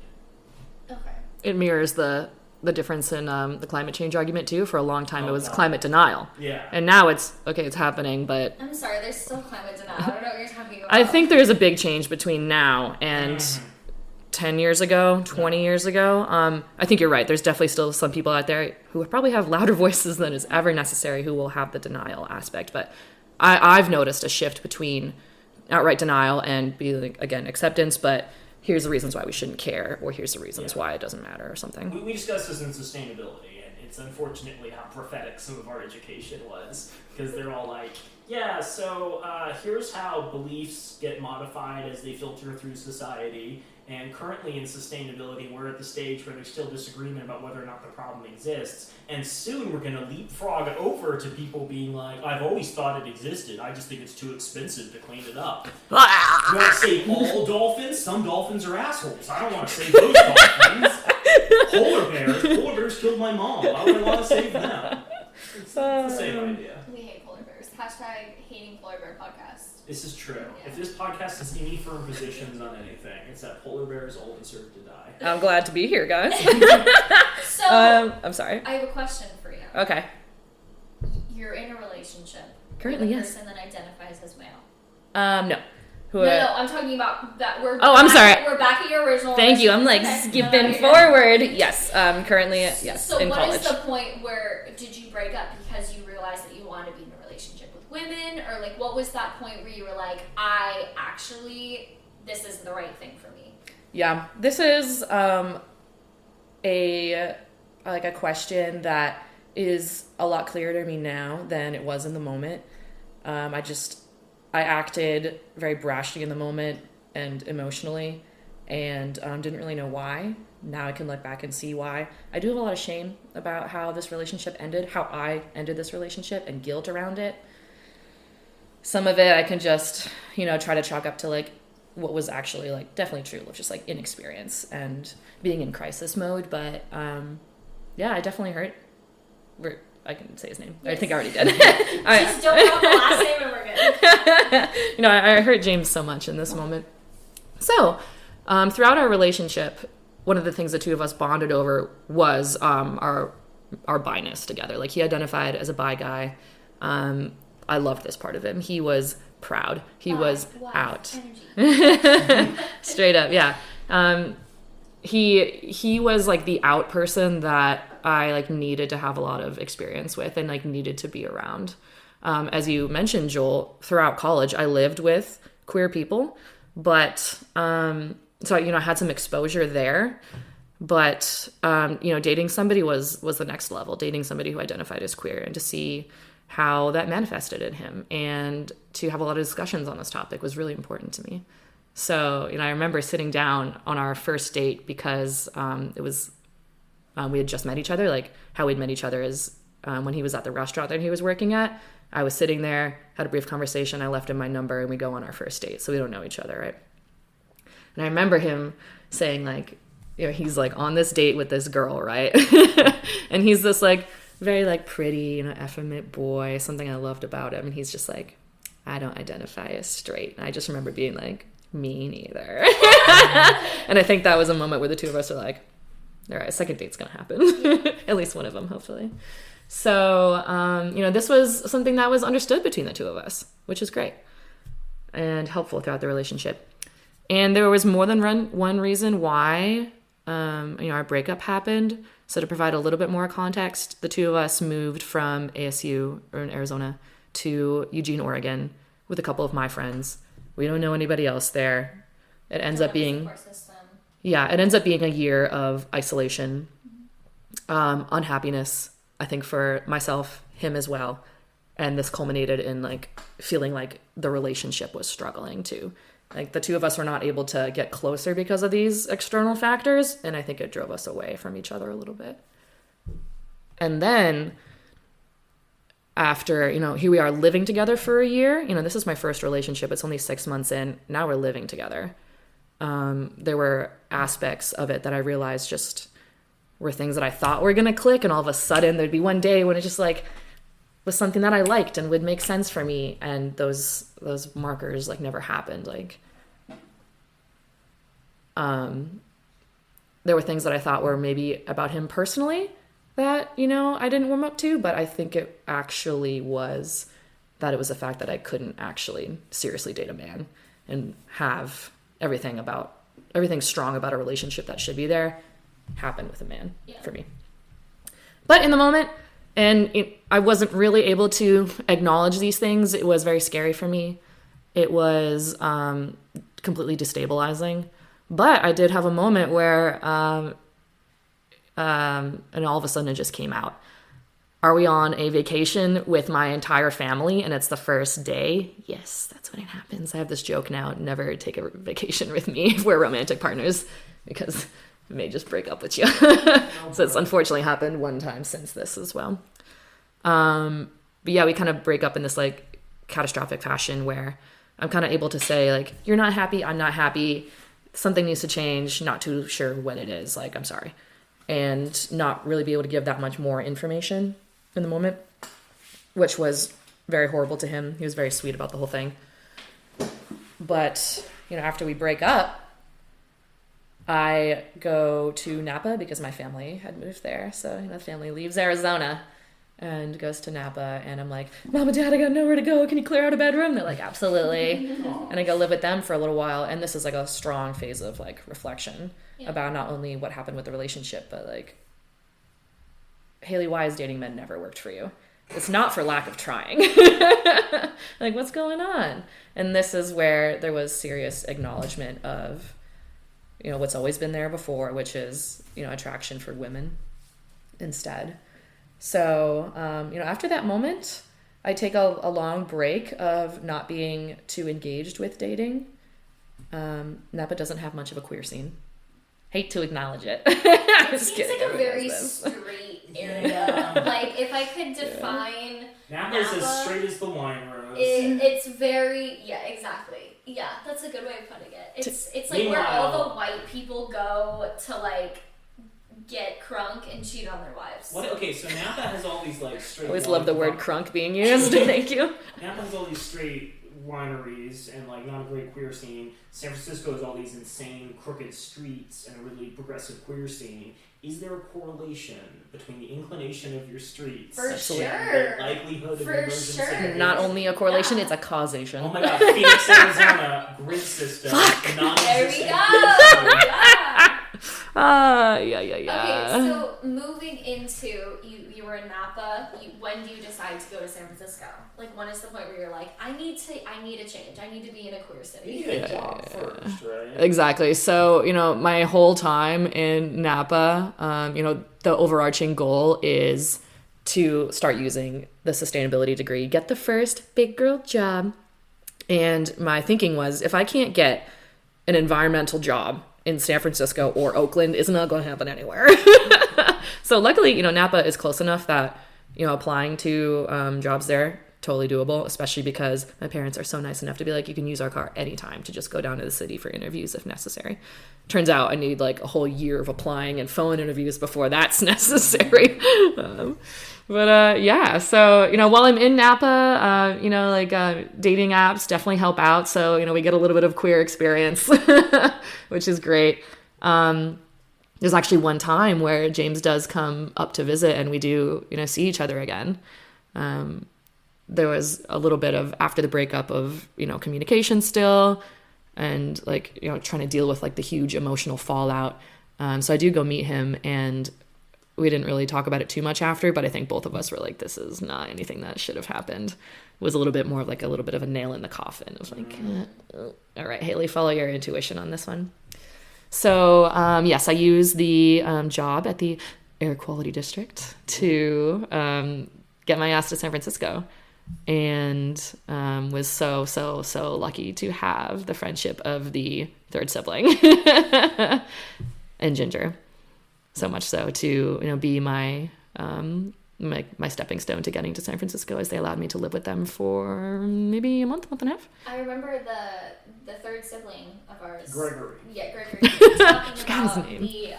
Okay. It mirrors the difference in the climate change argument too. For a long time it was climate denial. Yeah. And now it's happening, but I'm sorry, there's still climate denial. I don't know what you're talking about. I think there's a big change between now and 10 years ago, 20 years ago. I think you're right. There's definitely still some people out there who probably have louder voices than is ever necessary who will have the denial aspect. But I've noticed a shift between outright denial and again, acceptance, but here's the reasons why we shouldn't care, or here's the reasons why it doesn't matter, or something. We discussed this in sustainability, and it's unfortunately how prophetic some of our education was, because they're all like, so here's how beliefs get modified as they filter through society, and currently in sustainability, we're at the stage where there's still disagreement about whether or not the problem exists, and soon we're going to leapfrog over to people being like, I've always thought it existed, I just think it's too expensive to clean it up. You want to save all dolphins? Some dolphins are assholes. I don't want to save those dolphins. Polar bears killed my mom. Why would I want to save them? It's the same idea. We hate polar bears. Hashtag hating polar bear podcast. This is true. Yeah. If this podcast has any firm positions on anything, it's that polar bears all deserve to die. I'm glad to be here, guys. So, I'm sorry. I have a question for you. Okay. You're in a relationship Currently, with a yes. person that identifies as male. No. No, I'm talking about that. I'm sorry. We're back at your original. Thank you. I'm like skipping forward. Yes. Currently, yes. So in what college. is the point where did you break up because you realized that you wanted to be in a relationship with women, or like what was that point where you were like, this is the right thing for me? Yeah, this is a question that is a lot clearer to me now than it was in the moment. I acted very brashly in the moment and emotionally, and didn't really know why. Now I can look back and see why. I do have a lot of shame about how this relationship ended, how I ended this relationship, and guilt around it. Some of it I can just, try to chalk up to like what was actually like definitely true, which is like inexperience and being in crisis mode. But I definitely hurt. I can say his name. Yes. I think I already did. Just don't know the last name and we're good. I hurt James so much in this moment. So, throughout our relationship, one of the things the two of us bonded over was our bi-ness together. Like, he identified as a bi guy. I loved this part of him. He was proud. He was out. Straight up, yeah. He was like the out person that I like needed to have a lot of experience with and like needed to be around. As you mentioned, Joel, throughout college, I lived with queer people, but so I had some exposure there. But dating somebody was the next level. Dating somebody who identified as queer, and to see how that manifested in him, and to have a lot of discussions on this topic was really important to me. So, I remember sitting down on our first date because it was, we had just met each other. Like how we'd met each other is when he was at the restaurant that he was working at. I was sitting there, had a brief conversation. I left him my number and we go on our first date. So we don't know each other, right? And I remember him saying like, he's like on this date with this girl, right? And he's this like very like pretty, effeminate boy, something I loved about him. And he's just like, I don't identify as straight. And I just remember being like, me neither. And I think that was a moment where the two of us are like, all right, second date's gonna happen. At least one of them, hopefully. So, this was something that was understood between the two of us, which is great and helpful throughout the relationship. And there was more than one reason why, our breakup happened. So to provide a little bit more context, the two of us moved from ASU, or in Arizona, to Eugene, Oregon, with a couple of my friends. We don't know anybody else there. It ends up being, it ends up being a year of isolation, unhappiness, I think for myself, him as well. And this culminated in like feeling like the relationship was struggling too. Like the two of us were not able to get closer because of these external factors. And I think it drove us away from each other a little bit. And then after, here we are living together for a year. This is my first relationship. It's only 6 months in. Now we're living together. There were aspects of it that I realized just were things that I thought were going to click. And all of a sudden there'd be one day when it just like was something that I liked and would make sense for me. And those markers like never happened. Like, there were things that I thought were maybe about him personally that, I didn't warm up to, but I think it actually was that it was the fact that I couldn't actually seriously date a man and have everything strong about a relationship that should be there happen with a man for me. But in the moment, I wasn't really able to acknowledge these things. It was very scary for me. It was completely destabilizing. But I did have a moment where, and all of a sudden it just came out. Are we on a vacation with my entire family and it's the first day? Yes, that's when it happens. I have this joke now, never take a vacation with me if we're romantic partners, because I may just break up with you. So it's unfortunately happened one time since this as well. But yeah, we kind of break up in this like catastrophic fashion where I'm kind of able to say like, you're not happy, I'm not happy, something needs to change, not too sure what it is, like, I'm sorry. And not really be able to give that much more information in the moment, which was very horrible to him. He was very sweet about the whole thing. But, after we break up, I go to Napa because my family had moved there. So, the family leaves Arizona and goes to Napa. And I'm like, Mom and Dad, I got nowhere to go. Can you clear out a bedroom? They're like, absolutely. And I go live with them for a little while. And this is like a strong phase of like reflection about not only what happened with the relationship, but like, Haley, why is dating men never worked for you? It's not for lack of trying. Like, what's going on? And this is where there was serious acknowledgement of, what's always been there before, which is, attraction for women instead. So, after that moment, I take a long break of not being too engaged with dating. Napa doesn't have much of a queer scene. Hate to acknowledge it. It seems like a very straight area. Like, if I could define Napa's as straight as the wine rose. It's very, exactly. Yeah, that's a good way of putting it. It's like where all the white people go to, like, get crunk and cheat on their wives. Okay, so Napa has all these, like, straight... I always love the word crunk being used. Thank you. Napa has all these straight wineries and, like, not a great queer scene. San Francisco has all these insane, crooked streets and a really progressive queer scene. Is there a correlation between the inclination of your streets For and sure. the likelihood of For emergence? sure. Not only a correlation, it's a causation. Oh my god, Phoenix, Arizona, grid system. Fuck! There we go! Yeah. Okay, so moving into, you were in Napa, when do you decide to go to San Francisco? Like, when is the point where you're like, I need a change, I need to be in a queer city? You need a job first, right? Exactly. So, my whole time in Napa, the overarching goal is to start using the sustainability degree, get the first big girl job. And my thinking was, if I can't get an environmental job in San Francisco or Oakland is not going to happen anywhere. So luckily, you know, Napa is close enough that, you know, applying to jobs there, totally doable, especially because my parents are so nice enough to be like, you can use our car anytime to just go down to the city for interviews if necessary. Turns out I need like a whole year of applying and phone interviews before that's necessary. Yeah, so, you know, while I'm in Napa, you know, like dating apps definitely help out. So, you know, we get a little bit of queer experience, which is great. There's actually one time where James does come up to visit and we do, you know, see each other again. There was a little bit of, after the breakup, of, you know, communication still and like, you know, trying to deal with like the huge emotional fallout. So I do go meet him, and we didn't really talk about it too much after, but I think both of us were like, this is not anything that should have happened. It was a little bit more of like a little bit of a nail in the coffin. It was like, all right, Haley, follow your intuition on this one. So, yes, I use the job at the Air Quality District to get my ass to San Francisco, and was so lucky to have the friendship of the third sibling and Ginger. So much so to, you know, be my my stepping stone to getting to San Francisco, as they allowed me to live with them for maybe a month and a half. I remember the third sibling of ours, Gregory. Yeah, Gregory. He was talking Forgot his about name. the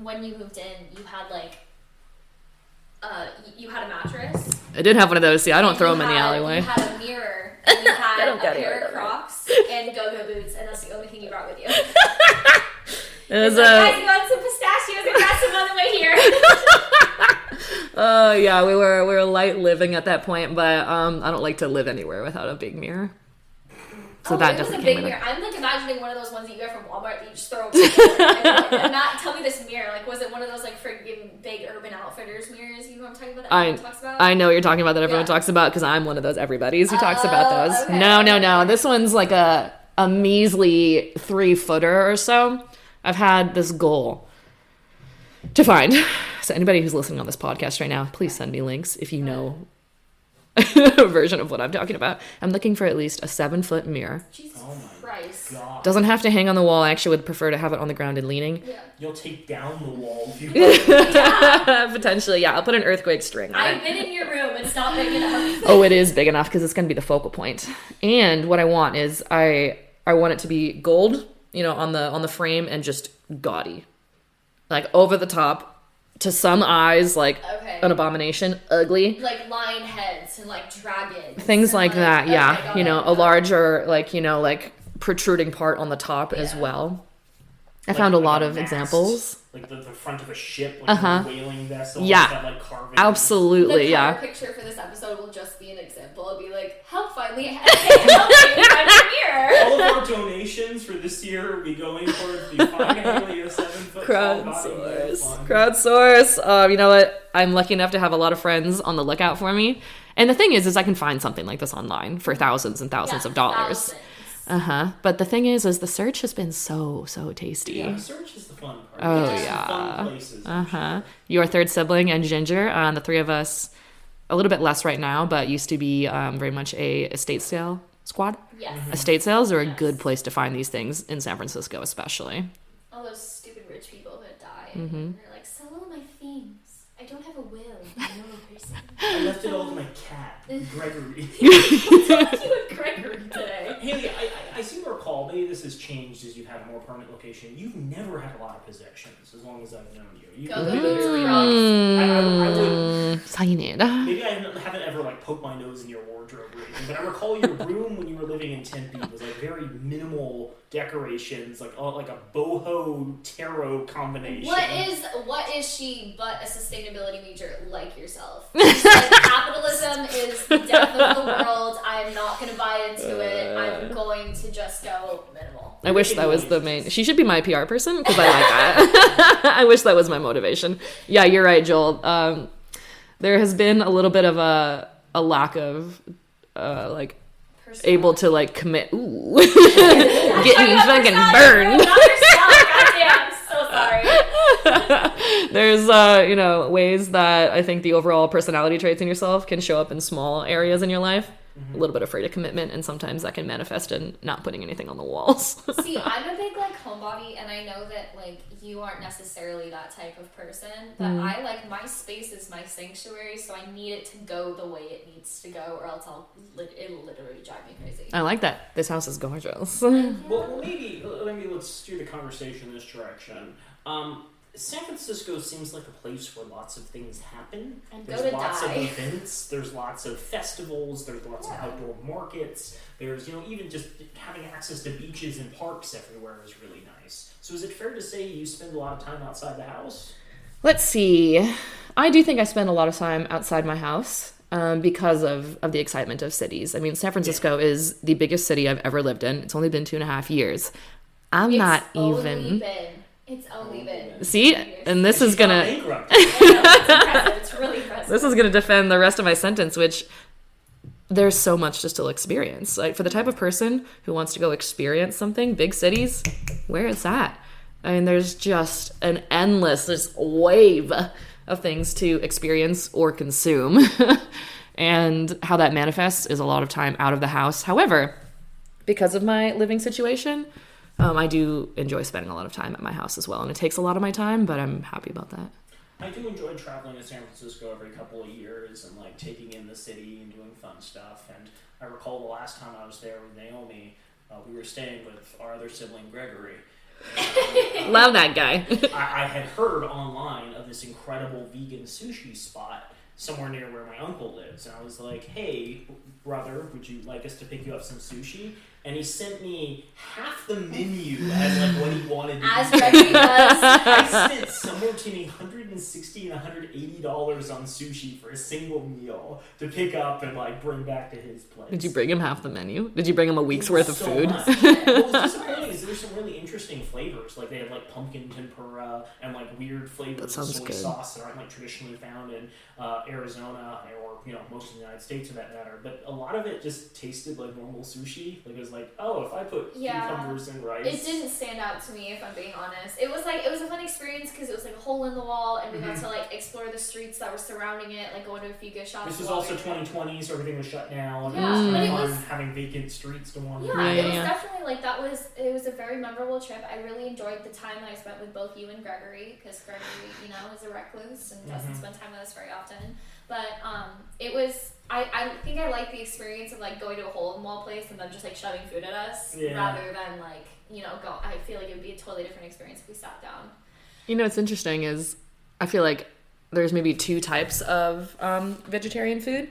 when you moved in, you had like you had a mattress. I did have one of those. See, I don't throw You them in the had- alleyway. You had a mirror, and you had don't a get it, pair I of don't know. Crocs and go-go boots, and that's the only thing you brought with you. It was It's like, guys, you got some pistachios. I got some on the way here. yeah, we were light living at that point, but I don't like to live anywhere without a big mirror. So that it was a definitely big came with mirror. it. I'm like imagining one of those ones that you get from Walmart that you just throw together. And not tell me this mirror. Like, was it one of those like freaking big Urban Outfitters mirrors? You know what I'm talking about? That everyone talks about. I know what you're talking about, that everyone Yeah. talks about, because I'm one of those everybody's who talks about those. Okay. No. This one's like a measly 3-footer or so. I've had this goal to find. So anybody who's listening on this podcast right now, please send me links if you know a version of what I'm talking about. I'm looking for at least a 7-foot mirror. Jesus Oh my Christ. God. Doesn't have to hang on the wall. I actually would prefer to have it on the ground and leaning. Yeah. You'll take down the wall if you Potentially, yeah. I'll put an earthquake string on I've it. been in your room. It's not big enough. Oh, it is big enough because it's going to be the focal point. And what I want is I want it to be gold, you know, on the frame, and just gaudy, like over the top. To some eyes, like Okay. an abomination, ugly. Like lion heads and like dragons. Things and, like that, yeah. okay, got You know, it. a larger, like, you know, like protruding part on the top as Yeah. well. I Like- found a like lot a of mast, examples. Like the front of a ship, like Uh-huh. a whaling vessel. Yeah. That, like, carving. Absolutely, The yeah. cover picture for this episode will just be an example. It'll be like, help find me a mirror. All of our donations for this year will be going towards the Find Haley a 7-foot tall body mirror fund. Crowdsource. You know what? I'm lucky enough to have a lot of friends on the lookout for me. And the thing is I can find something like this online for thousands and thousands of dollars. Thousands. But the thing is the search has been so tasty. Yeah, search is the fun part. Oh, There's some yeah. fun places. Your third sibling and Ginger, the three of us, a little bit less right now, but used to be very much a estate sale squad. Yes. Estate sales are a Yes. good place to find these things in San Francisco, especially. All those stupid rich people that die. And they're like, sell all my things. I don't have a will. I'm not a person. I left it all to my cat, Gregory. What's wrong with you and Gregory today? Haley, I seem to recall, maybe this has changed as you've had a more permanent location. You've never had a lot of possessions as long as I've known you. You've Go, been go, very- go, I would, Cyanide. maybe I haven't ever like poked my nose in your wardrobe or anything, but I recall your room when you were living in Tempe was like very minimal decorations, like a boho tarot combination. What is she but a sustainability major like yourself? She's like, capitalism is the death of the world. I'm not going to buy into it. I'm going to just go minimal. I wish that was the main. She should be my PR person because I like that. I wish that was my motivation. Yeah, you're right, Joel. There has been a little bit of a lack of like able to like commit. Ooh, getting fucking burned. Not yourself. Goddamn. So sorry. There's ways that I think the overall personality traits in yourself can show up in small areas in your life. a little bit afraid of commitment, and sometimes that can manifest in not putting anything on the walls. See, I'm a big like homebody, and I know that like you aren't necessarily that type of person, but I like my space is my sanctuary, so I need it to go the way it needs to go, or else it'll literally drive me crazy. I like that. This house is gorgeous. Well, maybe let's steer the conversation in this direction. San Francisco seems like a place where lots of things happen. And there's go to lots die. of events, there's lots of festivals, there's lots of outdoor markets, there's, even just having access to beaches and parks everywhere is really nice. So is it fair to say you spend a lot of time outside the house? Let's see. I do think I spend a lot of time outside my house because of the excitement of cities. I mean, San Francisco is the biggest city I've ever lived in. It's only been 2.5 years. It's only been. See? And this is gonna... It's impressive. It's really impressive. This is gonna defend the rest of my sentence, which there's so much to still experience. Like, for the type of person who wants to go experience something, big cities, where it's at. I mean, there's just an endless, this wave of things to experience or consume. And how that manifests is a lot of time out of the house. However, because of my living situation, I do enjoy spending a lot of time at my house as well. And it takes a lot of my time, but I'm happy about that. I do enjoy traveling to San Francisco every couple of years and like taking in the city and doing fun stuff. And I recall the last time I was there with Naomi, we were staying with our other sibling, Gregory. Love that guy. I had heard online of this incredible vegan sushi spot somewhere near where my uncle lives. And I was like, hey, brother, would you like us to pick you up some sushi? And he sent me half the menu as like what he wanted to As eat. Gregory does. I spent somewhere between $160 and $180 on sushi for a single meal to pick up and like bring back to his place. Did you bring him half the menu? Did you bring him a week's worth of So food? much. What was disappointing is there were some really interesting flavors. Like they had like pumpkin tempura and like weird flavors That of sounds soy good. sauce that aren't like traditionally found in Arizona or most of the United States for that matter. But a lot of it just tasted like normal sushi. Like it was like, oh, if I put cucumbers and rice. It didn't stand out to me, if I'm being honest. It was a fun experience because it was like a hole in the wall, and we got to like explore the streets that were surrounding it, like going to a few gift shops. This was also 2020, so everything was shut down. Yeah, It was but kind it of fun was- having vacant streets to wander. Yeah, it was Yeah. definitely like it was a very memorable trip. I really enjoyed the time that I spent with both you and Gregory, because Gregory, is a recluse and doesn't spend time with us very often. But it was, I think I like the experience of like going to a hole in the wall place and then just like shoving food at us rather than like, go. I feel like it would be a totally different experience if we sat down. What's interesting is I feel like there's maybe two types of vegetarian food.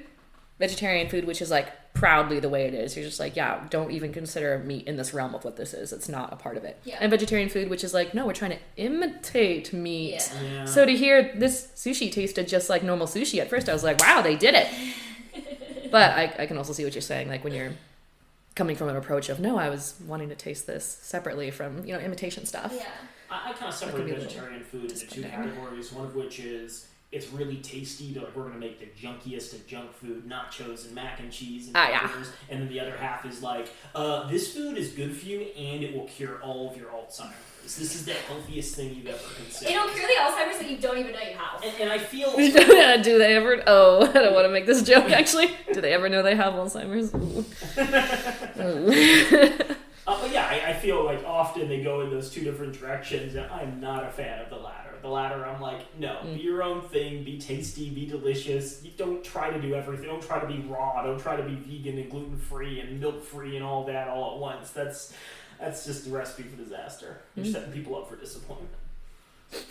Vegetarian food, which is like proudly the way it is. You're just like, yeah, don't even consider meat in this realm of what this is. It's not a part of it. Yeah. And vegetarian food, which is like, no, we're trying to imitate meat. Yeah. So to hear this sushi tasted just like normal sushi at first, I was like, wow, they did it. But I can also see what you're saying. Like when you're coming from an approach of, no, I was wanting to taste this separately from, imitation stuff. Yeah. I kind of That separate could be a vegetarian food into two disappointing. categories, one of which is it's really tasty, like we're going to make the junkiest of junk food, nachos and mac and cheese and burgers, and then the other half is like, this food is good for you and it will cure all of your Alzheimer's. This is the healthiest thing you've ever considered. It'll cure the Alzheimer's that you don't even know you have. And I feel... Do they ever? Oh, I don't want to make this joke. Actually, do they ever know they have Alzheimer's? But yeah, I feel like often they go in those two different directions, and I'm not a fan of the latter. The latter, I'm like, no, be your own thing, be tasty, be delicious. You don't try to do everything. Don't try to be raw. Don't try to be vegan and gluten-free and milk-free and all that all at once. That's just a recipe for disaster. You're setting people up for disappointment.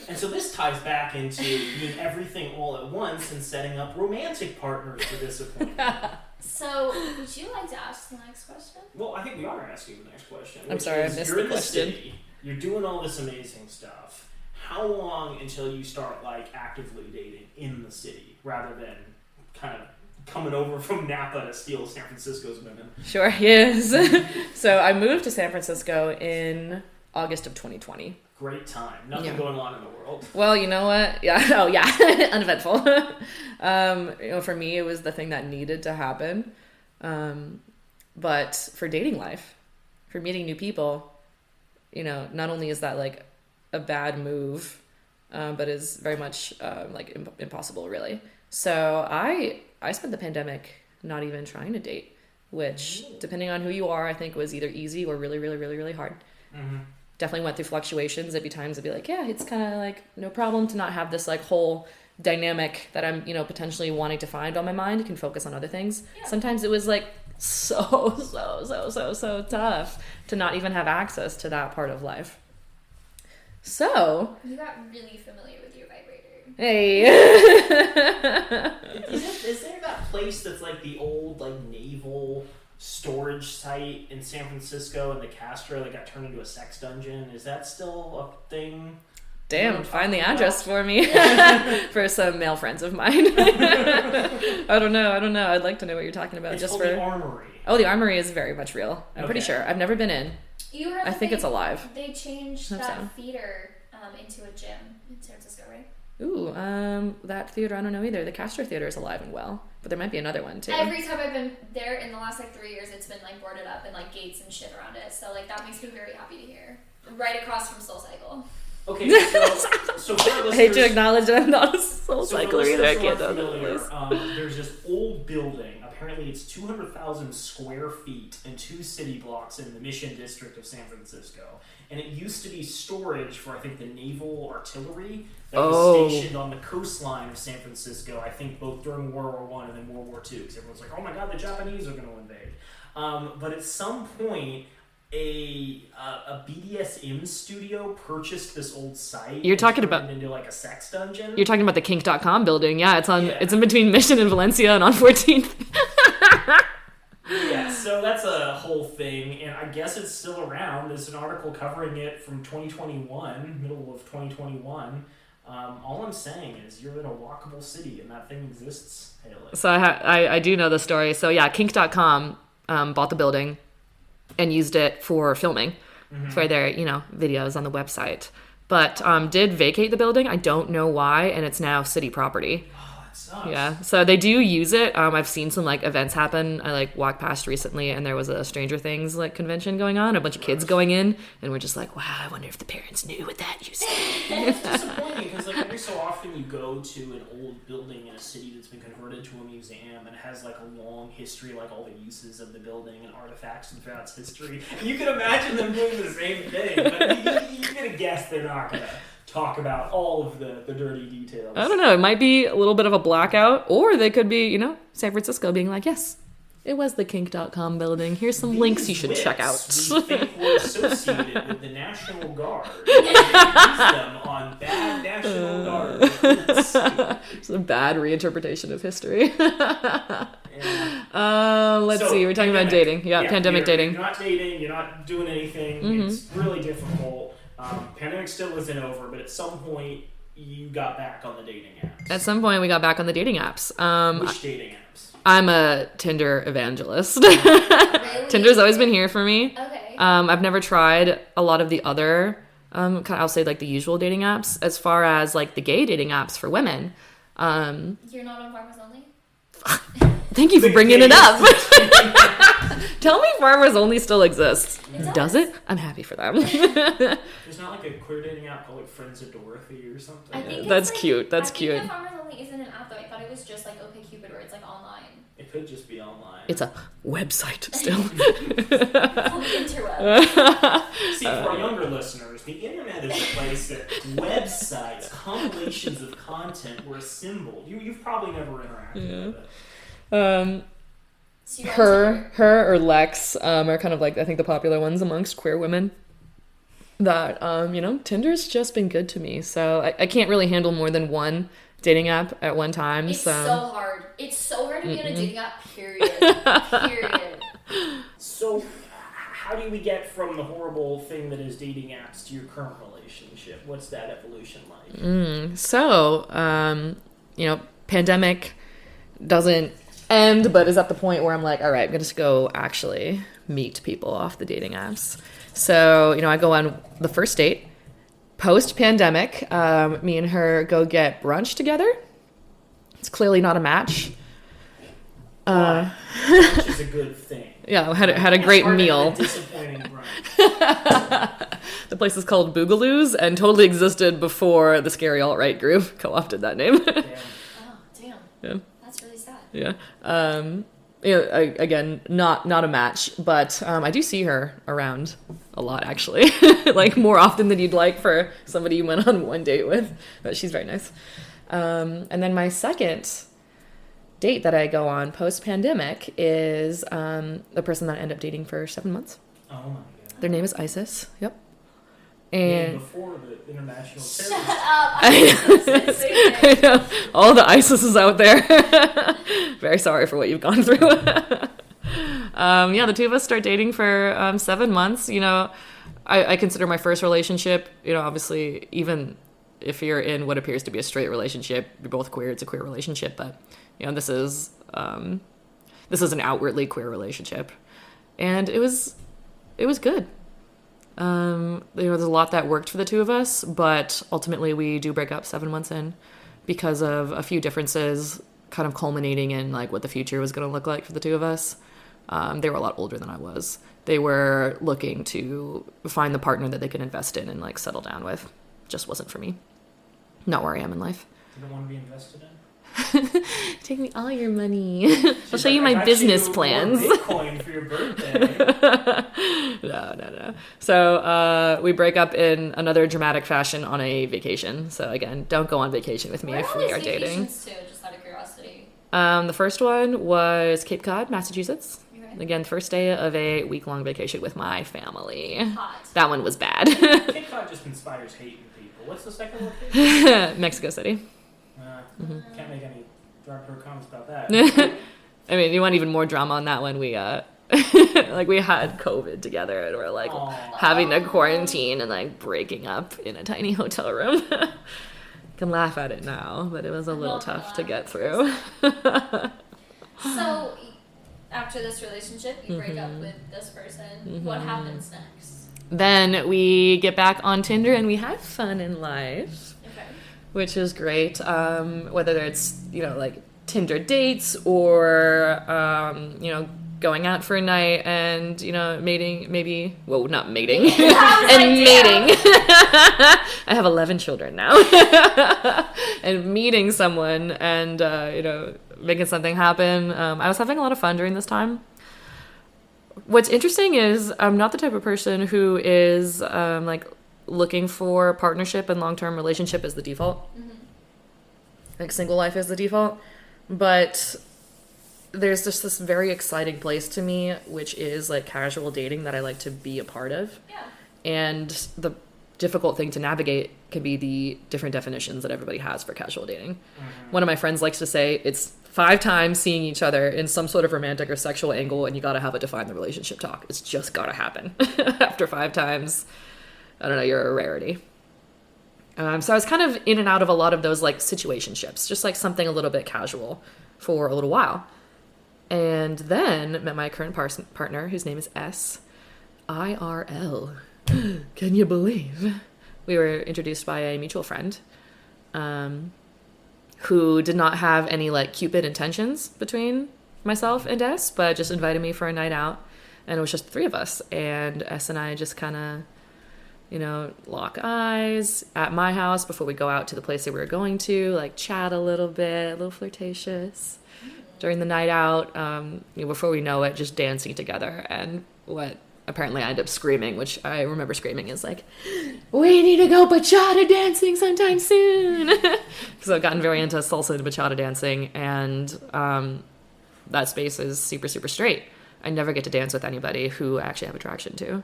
And so this ties back into being everything all at once and setting up romantic partners for disappointment. So, would you like to ask the next question? Well, I think we are asking the next question. I'm which sorry, I is, missed you're the in question. City, you're doing all this amazing stuff. How long until you start actively dating in the city rather than kind of coming over from Napa to steal San Francisco's women? Sure, yes. So I moved to San Francisco in August of 2020. Great time. Nothing going on in the world. Well, you know what? Yeah. Oh, yeah. Uneventful. For me, it was the thing that needed to happen. But for dating life, for meeting new people, not only is that like a bad move, but is very much impossible, really. So I spent the pandemic not even trying to date. which, depending on who you are, I think was either easy or really, really, really, really hard. Mm-hmm. Definitely went through fluctuations. There'd be times I'd be like, yeah, it's kind of like no problem to not have this like whole dynamic that I'm, potentially wanting to find on my mind. You can focus on other things. Yeah. Sometimes it was like so tough to not even have access to that part of life. So You got really familiar with your vibrator. hey. Is there that place that's like the old like naval storage site in San Francisco and the Castro that got turned into a sex dungeon? Is that still a thing? Damn, find the address for me. For some male friends of mine. I don't know. I'd like to know what you're talking about. It's Just called for the Armory. Oh, the Armory is very much real. I'm pretty Okay. sure. I've never been in. You heard I that think it's alive. They changed Hope that so. theater into a gym in San Francisco, right? Ooh, that theater, I don't know either. The Castro Theater is alive and well, but there might be another one too. Every time I've been there in the last 3 years, it's been boarded up and gates and shit around it. So that makes me very happy to hear. Right across from Soul Cycle. Okay, so for our I listeners, hate to acknowledge that I'm not a soul so for cycler either. I listeners who can't aren't know that familiar, place. there's this old building. Apparently, it's 200,000 square feet in 2 city blocks in the Mission District of San Francisco. And it used to be storage for, I think, the naval artillery that was stationed on the coastline of San Francisco, I think both during World War I and then World War II, because everyone's like, oh my god, the Japanese are going to invade. But at some point, a BDSM studio purchased this old site. You're talking and about- turned it into a sex dungeon. You're talking about the kink.com building. Yeah, it's on. Yeah. It's in between Mission and Valencia and on 14th. Yeah, so that's a whole thing, and I guess it's still around. There's an article covering it from 2021, middle of 2021. All I'm saying is you're in a walkable city, and that thing exists, Haley. So I do know the story. So yeah, kink.com bought the building and used it for filming for their, videos on the website. But did vacate the building. I don't know why, and it's now city property. Oh, that sucks. Yeah, so they do use it. I've seen some events happen. I walked past recently, and there was a Stranger Things convention going on. A bunch of kids going in, and we're just like, wow, I wonder if the parents knew what that used to be. It's disappointing because every so often you go to an old building in a city that's been converted to a museum and has a long history, all the uses of the building and artifacts throughout its history. And you can imagine them doing the same thing, but you're gonna guess they're not gonna talk about all of the dirty details. I don't know. It might be a little bit of a blackout, or they could be, San Francisco being like, yes, it was the kink.com building. Here's some links you should check out. We think were associated with the National Guard. And they use them on bad National Guard recruits. It's a bad reinterpretation of history. Yeah. Let's So, see. We're talking about pandemic. dating. Yeah, pandemic you're, dating. You're not dating. You're not doing anything. Mhm. It's really difficult. Pandemic still isn't over, but at some point you got back on the dating apps. At some point, we got back on the dating apps. Which dating apps? I'm a Tinder evangelist. Really? Tinder's always been here for me. Okay. I've never tried a lot of the other, I'll say the usual dating apps. As far as the gay dating apps for women. You're not on Farmers Only? Thank you for bringing it up. Tell me Farmers Only still exists. It Does it? I'm happy for them. There's not a queer dating app called Friends of Dorothy or something. I think That's it's cute. That's I cute. think that Farmers Only isn't an app though. I thought it was just OkCupid where it's online. It could just be online. It's a website still. On the interweb. See, for our younger listeners, the internet is a place that websites, compilations of content were assembled. You've probably never interacted with it. So you got Her or Lex are kind of I think the popular ones amongst queer women. That Tinder's just been good to me, so I can't really handle more than one dating app at one time. It's so hard. It's so hard to be on a dating app, period. Period. So, how do we get from the horrible thing that is dating apps to your current relationship? What's that evolution like? So, pandemic doesn't end, but is at the point where I'm like, all right, I'm going to go actually meet people off the dating apps. So, I go on the first date. Post-pandemic, me and her go get brunch together. It's clearly not a match. Which is a good thing. Yeah, had a great Hard to have meal. a disappointing brunch. The place is called Boogaloo's and totally existed before the scary alt-right group co-opted that name. Damn. Oh, damn. Yeah. That's really sad. Yeah. again, not a match, but I do see her around a lot, actually. Like, more often than you'd like for somebody you went on one date with. But she's very nice. And then my second date that I go on post-pandemic is the person that I end up dating for 7 months. Oh, my God. Their name is Isis. Yep. And And before the international Shut terrorist. up. I know. All the ISISes out there. Very sorry for what you've gone through. The two of us start dating for 7 months. I consider my first relationship, obviously, even if you're in what appears to be a straight relationship, you're both queer, it's a queer relationship, but this is an outwardly queer relationship. And it was good. There's a lot that worked for the two of us, but ultimately we do break up 7 months in because of a few differences kind of culminating in like what the future was going to look like for the two of us. They were a lot older than I was. They were looking to find the partner that they could invest in and like settle down with. Just wasn't for me. Not where I am in life. You don't want to be invested in? Take me all your money. I'll show you my business plans. Bitcoin for your birthday. No. So we break up in another dramatic fashion on a vacation. So again, don't go on vacation with me Where if are we these are dating. vacations to, just out of curiosity? The first one was Cape Cod, Massachusetts. Okay. Again, first day of a week-long vacation with my family. Hot. That one was bad. Cape Cod just inspires hate in people. What's the second location? Mexico City. Can't make any derogatory comments about that. I mean, you want even more drama on that one? We we had COVID together and we're like Aw. having to quarantine and like breaking up in a tiny hotel room. Can laugh at it now, but it was a little tough to get through. So, after this relationship, you break up with this person. What happens next? Then we get back on Tinder and we have fun in life, Okay. which is great. Whether it's, like Tinder dates or, going out for a night and, mating, maybe, well, not mating, and mating. I have 11 children now. And meeting someone and, making something happen. I was having a lot of fun during this time. What's interesting is I'm not the type of person who is, looking for partnership and long-term relationship as the default. Like, single life is the default. But there's just this very exciting place to me, which is like casual dating that I like to be a part of. Yeah. And the difficult thing to navigate can be the different definitions that everybody has for casual dating. One of my friends likes to say it's 5 times seeing each other in some sort of romantic or sexual angle, and you got to have a define the relationship talk. It's just got to happen. After 5 times, I don't know, you're a rarity. So I was kind of in and out of a lot of those like situationships, just like something a little bit casual for a little while. And then met my current partner, whose name is S. IRL. Can you believe? We were introduced by a mutual friend who did not have any like Cupid intentions between myself and S, but just invited me for a night out. And it was just the 3 of us. And S and I just kind of, lock eyes at my house before we go out to the place that we were going to, like chat a little bit, a little flirtatious. During the night out, before we know it, just dancing together. And what apparently I ended up screaming, which I remember screaming, is like, we need to go bachata dancing sometime soon. Because I've gotten very into salsa and bachata dancing, and that space is super, super straight. I never get to dance with anybody who I actually have attraction to.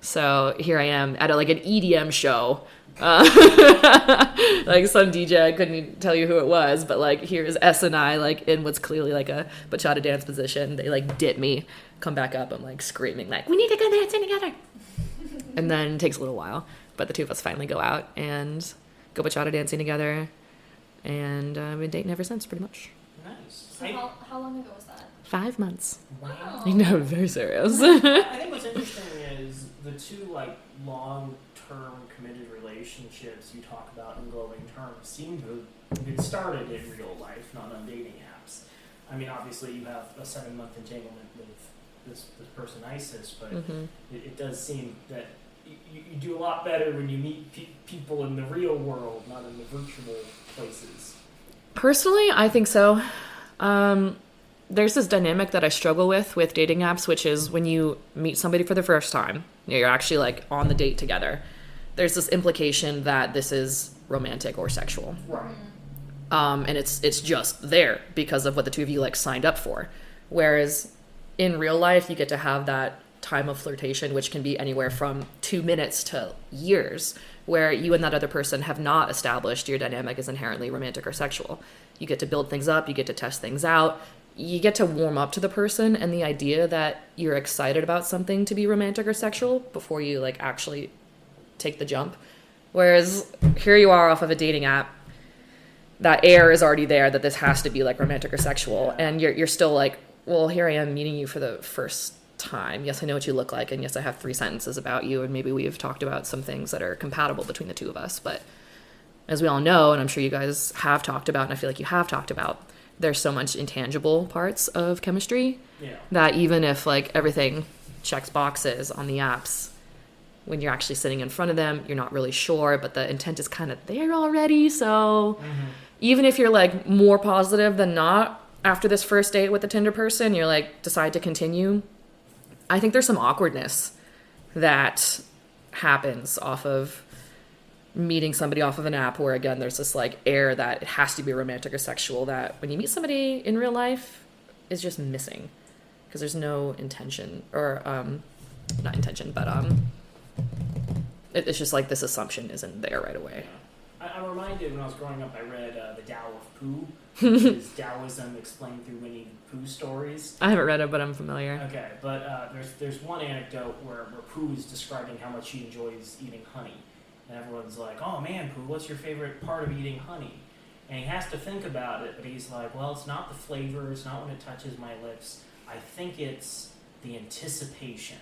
So here I am at an EDM show. Like some DJ, I couldn't even tell you who it was, but like here's S and I like in what's clearly like a bachata dance position. They like dip me, come back up, I'm like screaming like, we need to go dancing together. And then it takes a little while, but the 2 of us finally go out and go bachata dancing together, and I've been dating ever since, pretty much. Nice. So how long ago was that? 5 months. Wow. I know, very serious. I think what's interesting is the 2 long-term committed relationships you talk about in glowing terms seem to have been started in real life, not on dating apps. I mean, obviously you have a 7-month entanglement with this person Isis, but it does seem that you do a lot better when you meet people in the real world, not in the virtual places. Personally, I think so. there's this dynamic that I struggle with dating apps, which is when you meet somebody for the first time, you're actually like on the date together. There's this implication that this is romantic or sexual. Right. And it's just there because of what the two of you like signed up for. Whereas in real life, you get to have that time of flirtation, which can be anywhere from 2 minutes to years, where you and that other person have not established your dynamic is inherently romantic or sexual. You get to build things up, you get to test things out, you get to warm up to the person and the idea that you're excited about something to be romantic or sexual before you like actually take the jump. Whereas here you are off of a dating app, that air is already there that this has to be like romantic or sexual, and you're still like, well, here I am meeting you for the first time. Yes, I know what you look like, and yes, I have 3 sentences about you, and maybe we've talked about some things that are compatible between the two of us. But as we all know, and I'm sure you guys have talked about, and I feel like you have talked about, there's so much intangible parts of chemistry that even if like everything checks boxes on the apps, when you're actually sitting in front of them, you're not really sure, but the intent is kind of there already. So even if you're like more positive than not after this first date with the Tinder person, you're like decide to continue, I think there's some awkwardness that happens off of meeting somebody off of an app where, again, there's this like air that it has to be romantic or sexual that when you meet somebody in real life is just missing because there's no intention or not intention, but it's just like this assumption isn't there right away. I'm reminded when I was growing up, I read The Tao of Pooh, which is Taoism explained through Winnie the Pooh stories. I haven't read it, but I'm familiar. Okay, but there's one anecdote where Pooh is describing how much he enjoys eating honey. And everyone's like, oh man, Pooh, what's your favorite part of eating honey? And he has to think about it, but he's like, well, it's not the flavor, it's not when it touches my lips. I think it's the anticipation.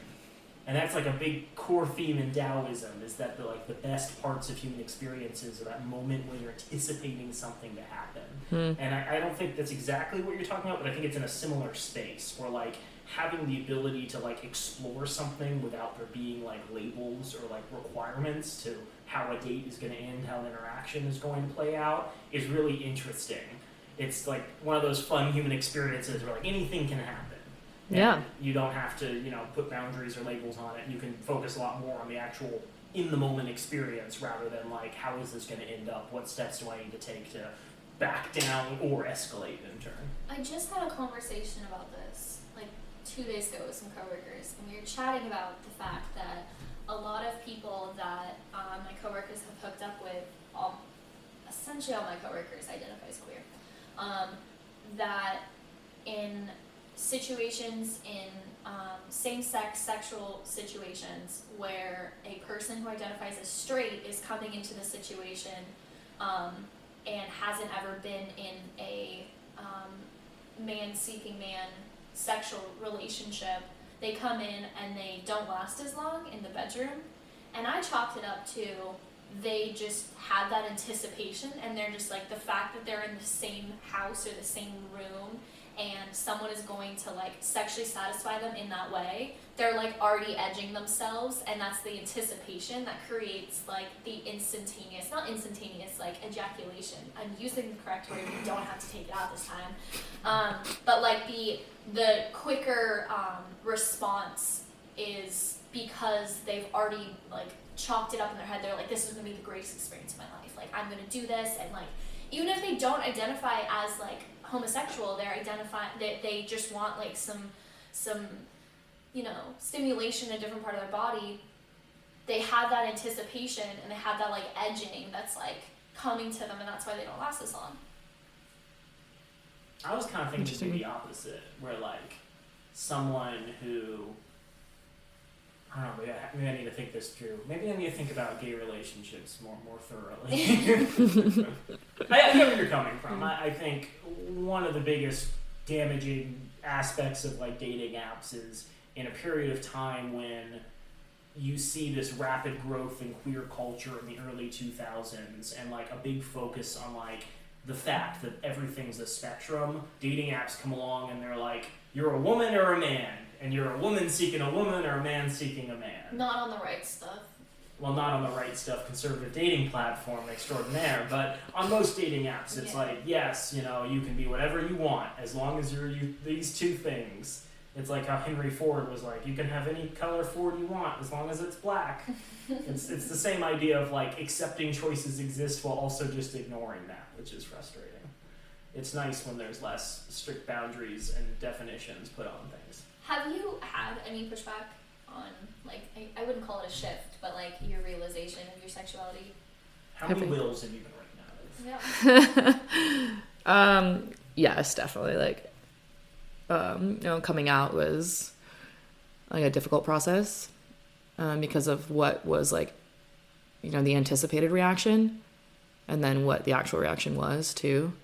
And that's like a big core theme in Taoism, is that the best parts of human experiences are that moment when you're anticipating something to happen. And I don't think that's exactly what you're talking about, but I think it's in a similar space where like having the ability to like explore something without there being like labels or like requirements to how a date is going to end, how an interaction is going to play out is really interesting. It's like one of those fun human experiences where like anything can happen. And you don't have to, put boundaries or labels on it. You can focus a lot more on the actual in-the-moment experience rather than, like, how is this going to end up? What steps do I need to take to back down or escalate in turn? I just had a conversation about this, like, 2 days ago with some coworkers, and we were chatting about the fact that a lot of people that my coworkers have hooked up with, essentially all my coworkers identify as queer, that in situations in same-sex sexual situations where a person who identifies as straight is coming into the situation and hasn't ever been in a man-seeking man sexual relationship, they come in and they don't last as long in the bedroom. And I chalked it up to they just had that anticipation, and they're just like the fact that they're in the same house or the same room and someone is going to like sexually satisfy them in that way, they're like already edging themselves, and that's the anticipation that creates like the not instantaneous like ejaculation. I'm using the correct word, you don't have to take it out this time. But like the quicker response is because they've already like chalked it up in their head. They're like, this is gonna be the greatest experience of my life. Like I'm gonna do this, and like even if they don't identify as like homosexual, they just want like some stimulation in a different part of their body. They have that anticipation and they have that like edging that's like coming to them, and that's why they don't last as long. I was kind of thinking the opposite, where like someone who, I don't know, maybe I need to think this through. Maybe I need to think about gay relationships more thoroughly. I know where you're coming from. I think one of the biggest damaging aspects of like dating apps is in a period of time when you see this rapid growth in queer culture in the early 2000s and like a big focus on like the fact that everything's a spectrum. Dating apps come along and they're like, you're a woman or a man, and you're a woman seeking a woman or a man seeking a man. Not on the right stuff. well, not on the Right Stuff conservative dating platform extraordinaire, but on most dating apps, it's like, yes, you know, you can be whatever you want as long as you're these two things. It's like how Henry Ford was like, you can have any color Ford you want as long as it's black. It's the same idea of like accepting choices exist while also just ignoring that, which is frustrating. It's nice when there's less strict boundaries and definitions put on things. Have you had any pushback on, like, I wouldn't call it a shift, but like your realization of your sexuality? How many wills have you been writing out of? Yeah. Yes, definitely. Like, you know, coming out was like a difficult process because of what was like, you know, the anticipated reaction and then what the actual reaction was too.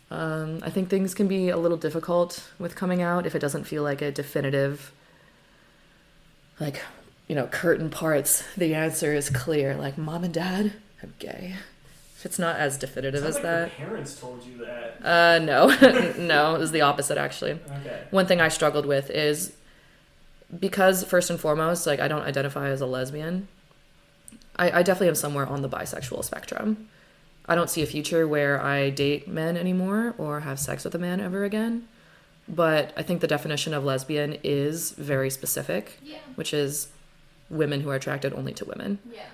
I think things can be a little difficult with coming out if it doesn't feel like a definitive, like, you know, curtain parts. The answer is clear, like, Mom and Dad, I'm gay. If it's not as definitive Sounds as like that. Your parents told you that. No. No, it was the opposite, actually. Okay. One thing I struggled with is because, first and foremost, like, I don't identify as a lesbian. I definitely am somewhere on the bisexual spectrum. I don't see a future where I date men anymore or have sex with a man ever again. But I think the definition of lesbian is very specific, which is women who are attracted only to women. Yeah.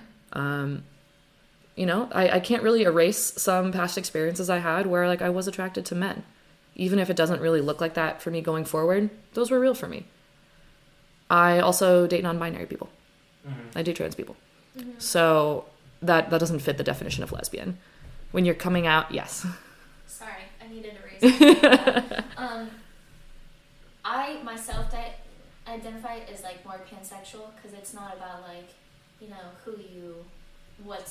You know, I can't really erase some past experiences I had where, like, I was attracted to men. Even if it doesn't really look like that for me going forward, those were real for me. I also date non-binary people. Mm-hmm. I date trans people. Mm-hmm. So that doesn't fit the definition of lesbian. When you're coming out, yes. Sorry, I needed to raise it. I myself identify as like more pansexual because it's not about like, you know, what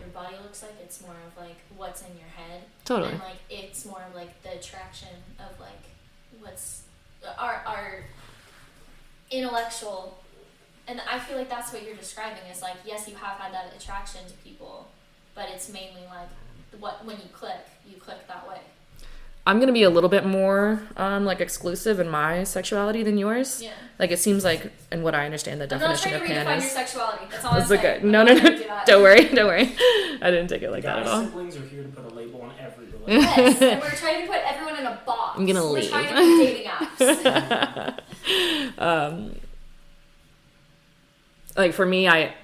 your body looks like. It's more of like what's in your head. Totally. And like it's more of like the attraction of like what's our intellectual. And I feel like that's what you're describing is like, yes, you have had that attraction to people, but it's mainly like when you click that way. I'm going to be a little bit more like exclusive in my sexuality than yours. Yeah. Like it seems like, and what I understand the definition of I'm not trying to pan redefine your is. sexuality. That's all That's I'm okay. saying. No. Don't worry. I didn't take it like that at Guys, all. siblings are here to put a label on every relationship. Yes, and we're trying to put everyone in a box. I'm gonna We're leave. trying to do dating apps. Like for me, I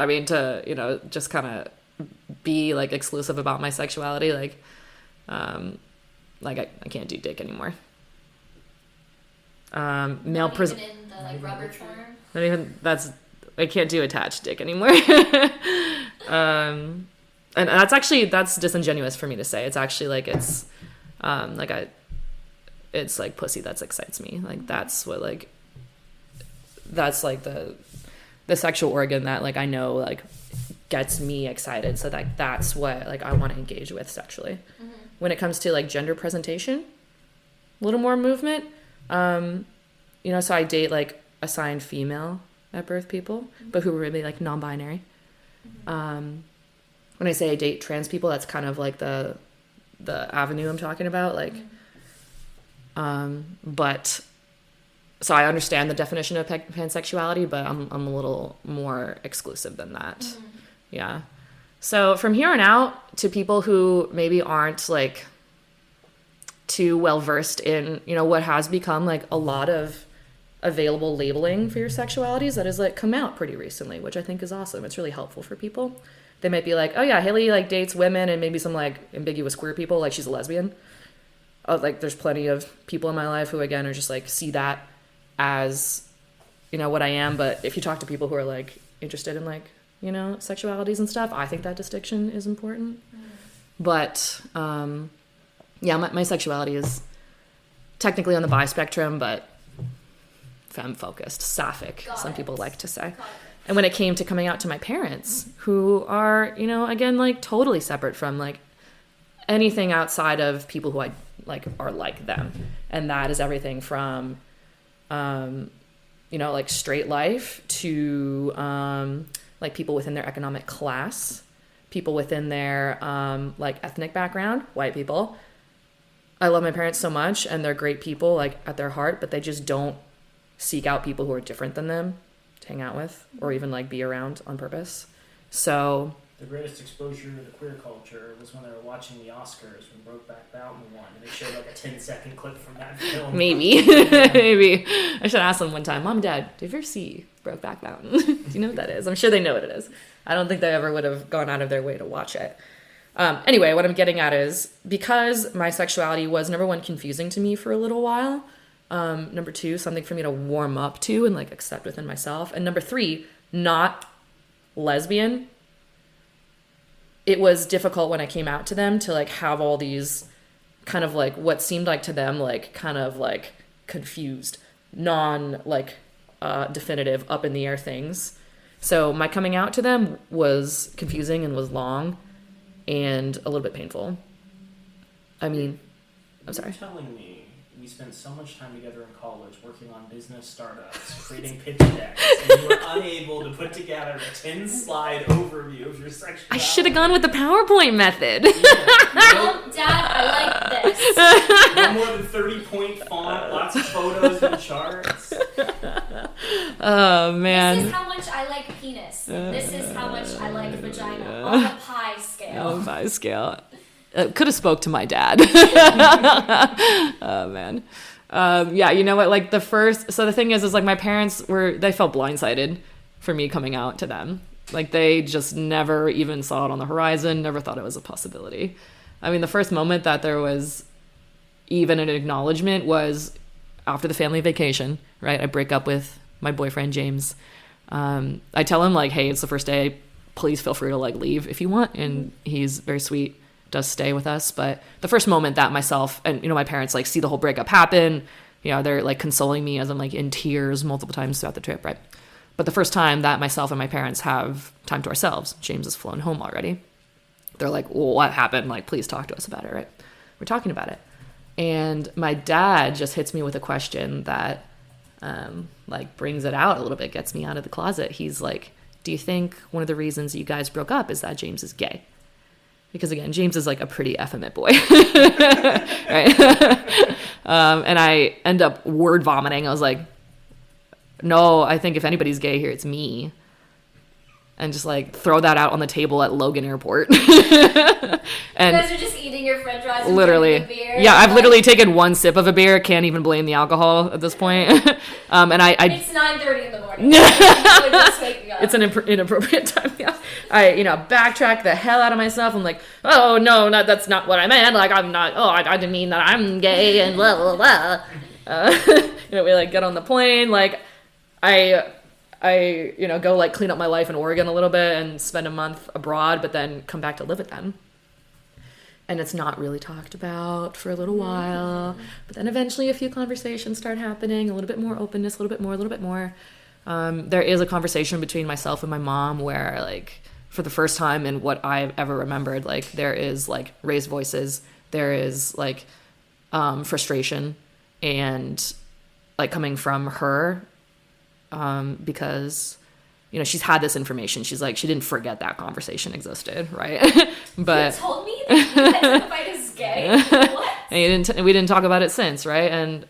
mean, to, you know, just kind of be like exclusive about my sexuality, like I can't do dick anymore. Male Not even in the like rubber form. I can't do attached dick anymore. And that's disingenuous for me to say. It's actually like it's like pussy that excites me. Like that's like the sexual organ that like I know like gets me excited. So that's what like I want to engage with sexually. Mm-hmm. When it comes to like gender presentation, a little more movement. You know, so I date like assigned female at birth people, mm-hmm. but who are really like non-binary. Mm-hmm. When I say I date trans people, that's kind of like the avenue I'm talking about. Like, mm-hmm. But so I understand the definition of pansexuality, but I'm a little more exclusive than that. Mm-hmm. Yeah. So from here on out, to people who maybe aren't like too well versed in, you know, what has become like a lot of available labeling for your sexualities that has like come out pretty recently, which I think is awesome. It's really helpful for people. They might be like, oh yeah, Haley like dates women and maybe some like ambiguous queer people, like she's a lesbian. Like there's plenty of people in my life who again are just like see that as, you know, what I am. But if you talk to people who are like interested in like, you know, sexualities and stuff, I think that distinction is important. But yeah, my sexuality is technically on the bi spectrum, but femme focused, sapphic, some people like to say. And when it came to coming out to my parents, who are, you know, again, like totally separate from like anything outside of people who I like are like them. And that is everything from, you know, like straight life to like people within their economic class, people within their like ethnic background, white people. I love my parents so much and they're great people like at their heart, but they just don't seek out people who are different than them hang out with or even like be around on purpose. So the greatest exposure to the queer culture was when they were watching the Oscars when Brokeback Mountain won, and they showed like a 10-second clip from that film. maybe. Maybe. I should ask them one time, Mom, Dad, did you ever see Brokeback Mountain? Do you know what that is? I'm sure they know what it is. I don't think they ever would have gone out of their way to watch it. Anyway, what I'm getting at is because my sexuality was, number one, confusing to me for a little while. Number two, something for me to warm up to and like accept within myself. And number three, not lesbian. It was difficult when I came out to them to like have all these kind of like what seemed like to them like kind of like confused, non like definitive, up in the air things. So my coming out to them was confusing and was long and a little bit painful. I mean, I'm sorry. You're telling me we spent so much time together in college working on business startups, creating pitch decks, and you were unable to put together a 10-slide overview of your sexuality. I should have gone with the PowerPoint method. Yeah. No, Dad, I like this. No more than 30-point font, lots of photos and charts. Oh, man. This is how much I like penis. This is how much I like vagina. On a pie scale. On a pie scale. Could have spoke to my dad. Oh, man. Yeah, you know what? Like so the thing is like my parents they felt blindsided for me coming out to them. Like they just never even saw it on the horizon, never thought it was a possibility. I mean, the first moment that there was even an acknowledgement was after the family vacation, right? I break up with my boyfriend, James. I tell him like, hey, it's the first day. Please feel free to like leave if you want. And he's very sweet, does stay with us. But the first moment that myself and, my parents like see the whole breakup happen, they're like consoling me as I'm like in tears multiple times throughout the trip, right? But the first time that myself and my parents have time to ourselves, James has flown home already. They're like, well, what happened? Like, please talk to us about it, right? We're talking about it. And my dad just hits me with a question that like brings it out a little bit, gets me out of the closet. He's like, do you think one of the reasons you guys broke up is that James is gay? Because again, James is like a pretty effeminate boy, right? And I end up word vomiting. I was like, no, I think if anybody's gay here, it's me. And just like throw that out on the table at Logan Airport. And you guys are just eating your french fries and literally, drinking a beer. yeah, I've literally taken one sip of a beer. Can't even blame the alcohol at this point. And It's 9:30 in the morning. Just wake me up. It's an inappropriate time. Yeah, I backtrack the hell out of myself. I'm like, oh no, that's not what I meant. Like I'm not. Oh, I didn't mean that I'm gay and blah blah blah. We like get on the plane. Like I go like clean up my life in Oregon a little bit and spend a month abroad, but then come back to live with them. And it's not really talked about for a little while, but then eventually a few conversations start happening, a little bit more openness, a little bit more. There is a conversation between myself and my mom where like for the first time in what I've ever remembered, like there is like raised voices, there is like frustration and like coming from her. Because she's had this information. She's like, she didn't forget that conversation existed, right? But you told me that you identified as gay. What? And we didn't talk about it since, right? And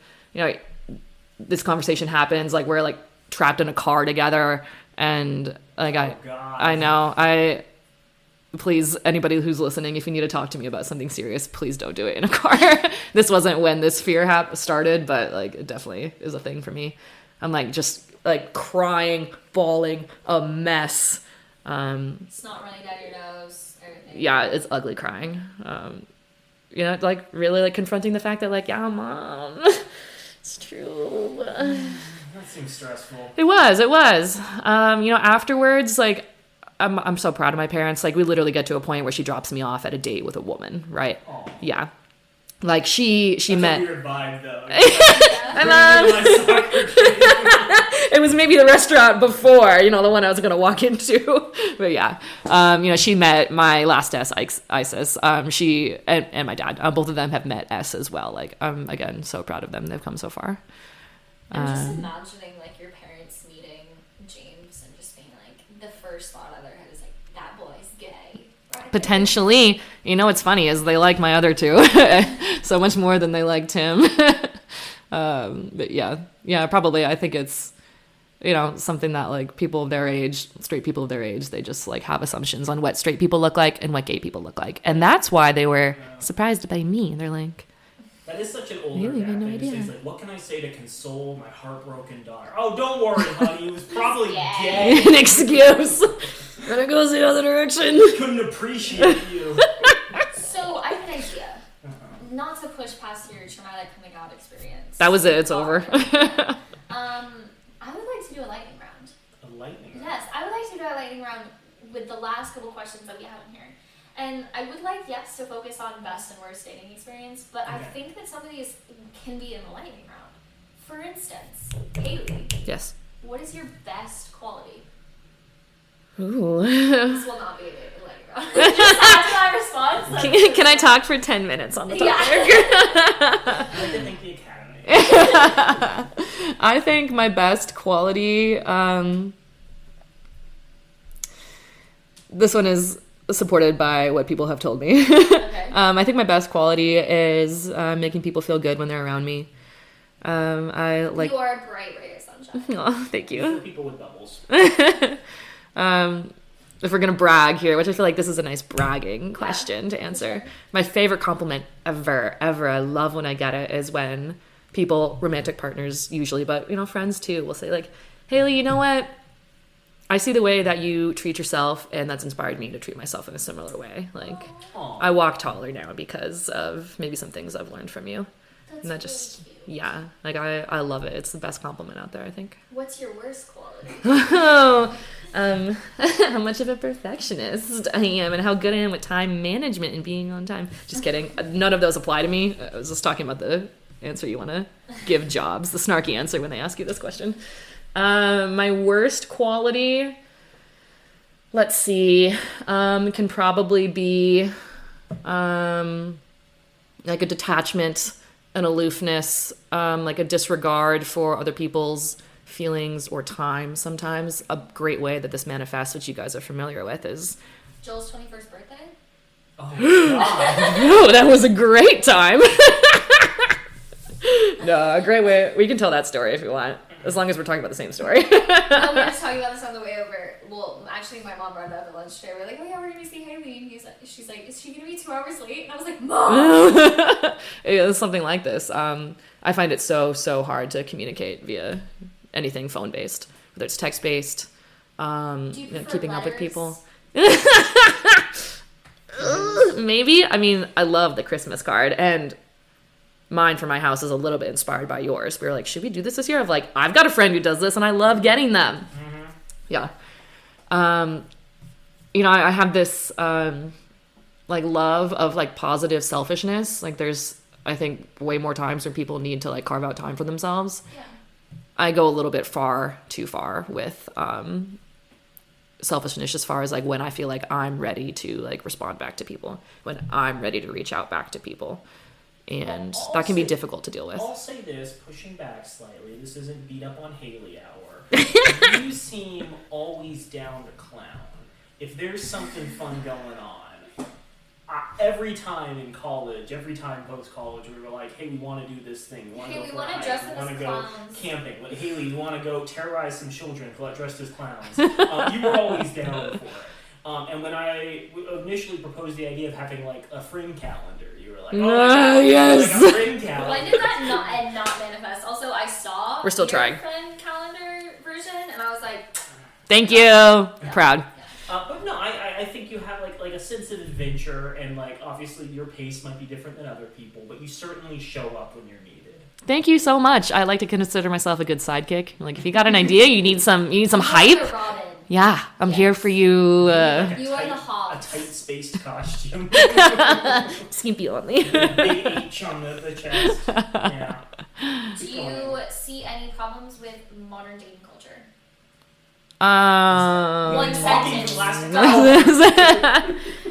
this conversation happens like we're like trapped in a car together, and like I know please, anybody who's listening, if you need to talk to me about something serious, please don't do it in a car. This wasn't when this fear started, but like it definitely is a thing for me. I'm like just like crying, bawling, a mess. It's not running down your nose, everything. Yeah, it's ugly crying. Like really like confronting the fact that like, yeah, Mom, it's true. That seems stressful. It was. Afterwards, like I'm so proud of my parents. Like we literally get to a point where she drops me off at a date with a woman, right? Aww. Yeah. Like she That's met. A weird vibe though. It was maybe the restaurant before, the one I was gonna walk into. But yeah, she met my last S, Isis. She and my dad, both of them have met S as well. Like I'm again so proud of them. They've come so far. I'm just imagining like your parents meeting James and just being like, the first thought out of their head is like, that boy's gay. Right? Potentially, what's funny is they like my other two so much more than they liked him. But yeah, probably. I think it's you know, something that like people of their age, straight people of their age, they just like have assumptions on what straight people look like and what gay people look like. And that's why they were surprised by me. They're like, that is such an older really, gap no thing to say. idea. It's like, what can I say to console my heartbroken daughter? Oh, don't worry, honey. He was probably Yeah. gay. an excuse. Gonna go the other direction. Couldn't appreciate you. So I have an idea. Not to push past your traumatic coming out experience. That was it. It's over. I would like to do a lightning round. A lightning round. Yes, I would like to do a lightning round with the last couple questions that we have in here. And I would like, yes, to focus on best and worst dating experience, but I Okay. think that some of these can be in the lightning round. For instance, Haley, Yes. what is your best quality? Ooh. This will not be a lightning round. Just after my response. that's- Can I talk for 10 minutes on the topic? I'd like to thank the Academy. I think my best quality, this one is supported by what people have told me. Okay. I think my best quality is making people feel good when they're around me. I like. You are a bright ray of sunshine. Oh, thank For you. people with bubbles. If we're gonna brag here, which I feel like this is a nice bragging question to answer. sure. My favorite compliment ever, I love when I get it, is when people, romantic partners usually, but you know, friends too, will say like, Haley, you know what? I see the way that you treat yourself, and that's inspired me to treat myself in a similar way. Like, Aw. I walk taller now because of maybe some things I've learned from you. That's And that really just, cute. yeah, like I love it. It's the best compliment out there, I think. What's your worst quality? How much of a perfectionist I am and how good I am with time management and being on time. Just kidding. None of those apply to me. I was just talking about the answer you want to give jobs, the snarky answer when they ask you this question. My worst quality, let's see, can probably be like a detachment, an aloofness, like a disregard for other people's feelings or time. Sometimes a great way that this manifests, which you guys are familiar with, is Joel's 21st birthday? Oh, God. oh, that was a great time. No, a great way. We can tell that story if you want, as long as we're talking about the same story. No, we were just talking about this on the way over. Well, actually, my mom brought it up at lunch today. We're like, oh yeah, we're gonna see Haley. And she's like, is she gonna be 2 hours late? And I was like, Mom! It's something like this. I find it so hard to communicate via anything phone based, whether it's text based, Do you prefer keeping up with letters? people. Maybe. I mean, I love the Christmas card, and mine for my house is a little bit inspired by yours. We were like, should we do this year? I've got a friend who does this, and I love getting them. Mm-hmm. Yeah. You know, I have this like love of like positive selfishness. Like there's, I think, way more times where people need to like carve out time for themselves. Yeah. I go a little bit too far with selfishness as far as like when I feel like I'm ready to like respond back to people, when I'm ready to reach out back to people. And I'll that can be say- difficult to deal with. I'll say this, pushing back slightly. This isn't beat up on Haley hour. You seem always down to clown. If there's something fun going on, every time in college, every time post-college, we were like, hey, we want to do this thing. We want to Hey, go we for a wanna hike. dress We up want to as go clowns." camping. Like, Haley, you want to go terrorize some children dressed as clowns. You were always down for it. And when I initially proposed the idea of having like a fring calendar, you were like, oh, my God, yes. like a fring calendar. When did that not manifest? Also, I saw We're still your trying. friend calendar version, and I was like, Thank you. Proud. But no, I think you have like a sense of adventure, and like obviously your pace might be different than other people, but you certainly show up when you're needed. Thank you so much. I like to consider myself a good sidekick. Like if you got an idea, you need some hype. You're Robin. Yeah, I'm here for you. Like a You are the a Hobbs. tight spaced costume, Skimpy only. big H on the chest. Yeah. Do you see any problems with modern dating culture? One Walking sentence. plastic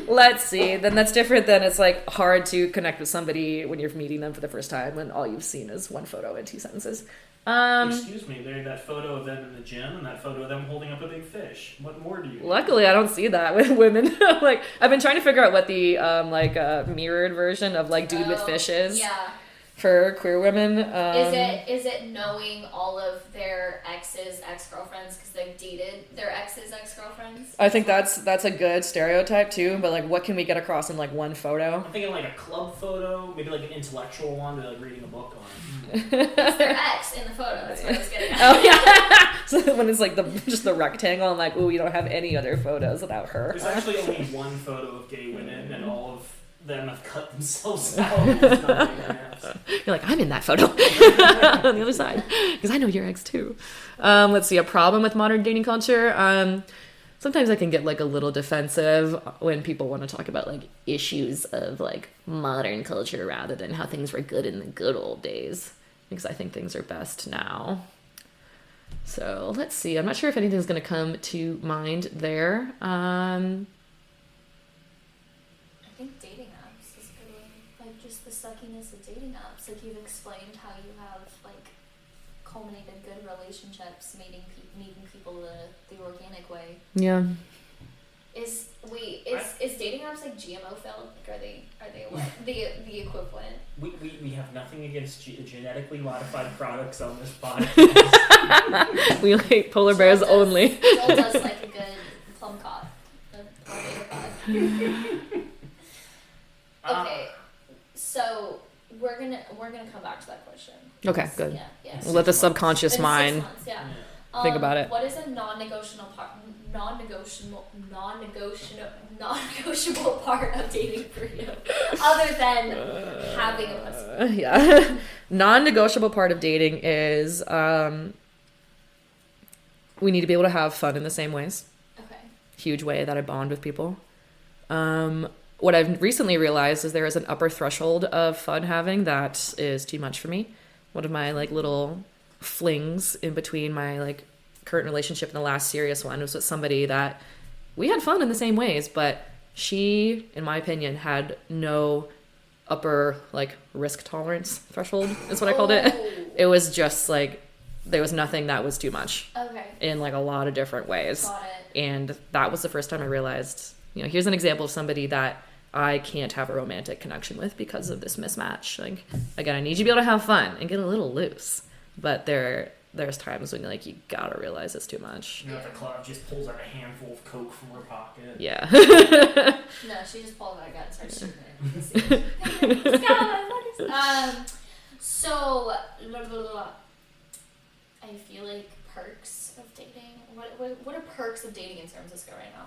Let's see. Then that's different than it's like hard to connect with somebody when you're meeting them for the first time when all you've seen is one photo and 2 sentences. Excuse me, there's that photo of them in the gym and that photo of them holding up a big fish. What more do you need? Luckily, I don't see that with women. Like I've been trying to figure out what the mirrored version of like dude with Oh, fish is. Yeah. for queer women. Is it knowing all of their exes, ex-girlfriends, because they've dated their exes, ex-girlfriends? I think that's a good stereotype too, but like what can we get across in like one photo? I'm thinking like a club photo, maybe like an intellectual one, or like reading a book on. It's their ex in the photo. That's what I was getting at. Oh yeah. So when it's like just the rectangle, I'm like, ooh, you don't have any other photos without her. There's actually only one photo of gay women, and all of them have cut themselves out. It's not big enough. You're like, I'm in that photo on the other side because I know your ex too. Let's see, a problem with modern dating culture. Sometimes I can get like a little defensive when people want to talk about like issues of like modern culture rather than how things were good in the good old days, because I think things are best now. So let's see. I'm not sure if anything's going to come to mind there. I think dating apps is good one. Like just the suckiness of dating apps. Like you've explained how you have like culminated good relationships, meeting people the organic way. Yeah. Is dating apps like GMO filled? Like are they what? the equivalent? We have nothing against genetically modified products on this podcast. We like polar bears only. Joel does like a good plum cod. Okay, so we're gonna come back to that question. Okay, good. Yeah. We'll let the subconscious In 6 mind months, yeah. think about it. What is a non-negotiable part of dating for you, other than having a pussy? Yeah. Non-negotiable part of dating is we need to be able to have fun in the same ways. Okay. Huge way that I bond with people. What I've recently realized is there is an upper threshold of fun having that is too much for me. One of my like little flings in between my like current relationship and the last serious one was with somebody that we had fun in the same ways, but she, in my opinion, had no upper like risk tolerance threshold is what I called it. It was just like there was nothing that was too much. Okay. In like a lot of different ways. Got it. And that was the first time I realized, here's an example of somebody that I can't have a romantic connection with because of this mismatch. Like, again, I need you to be able to have fun and get a little loose. But there's times when you gotta realize it's too much. If the club just pulls out a handful of coke from her pocket. Yeah. No, she just pulled out a gun and started shooting it. So, I feel like perks of dating. What are perks of dating in San Francisco right now?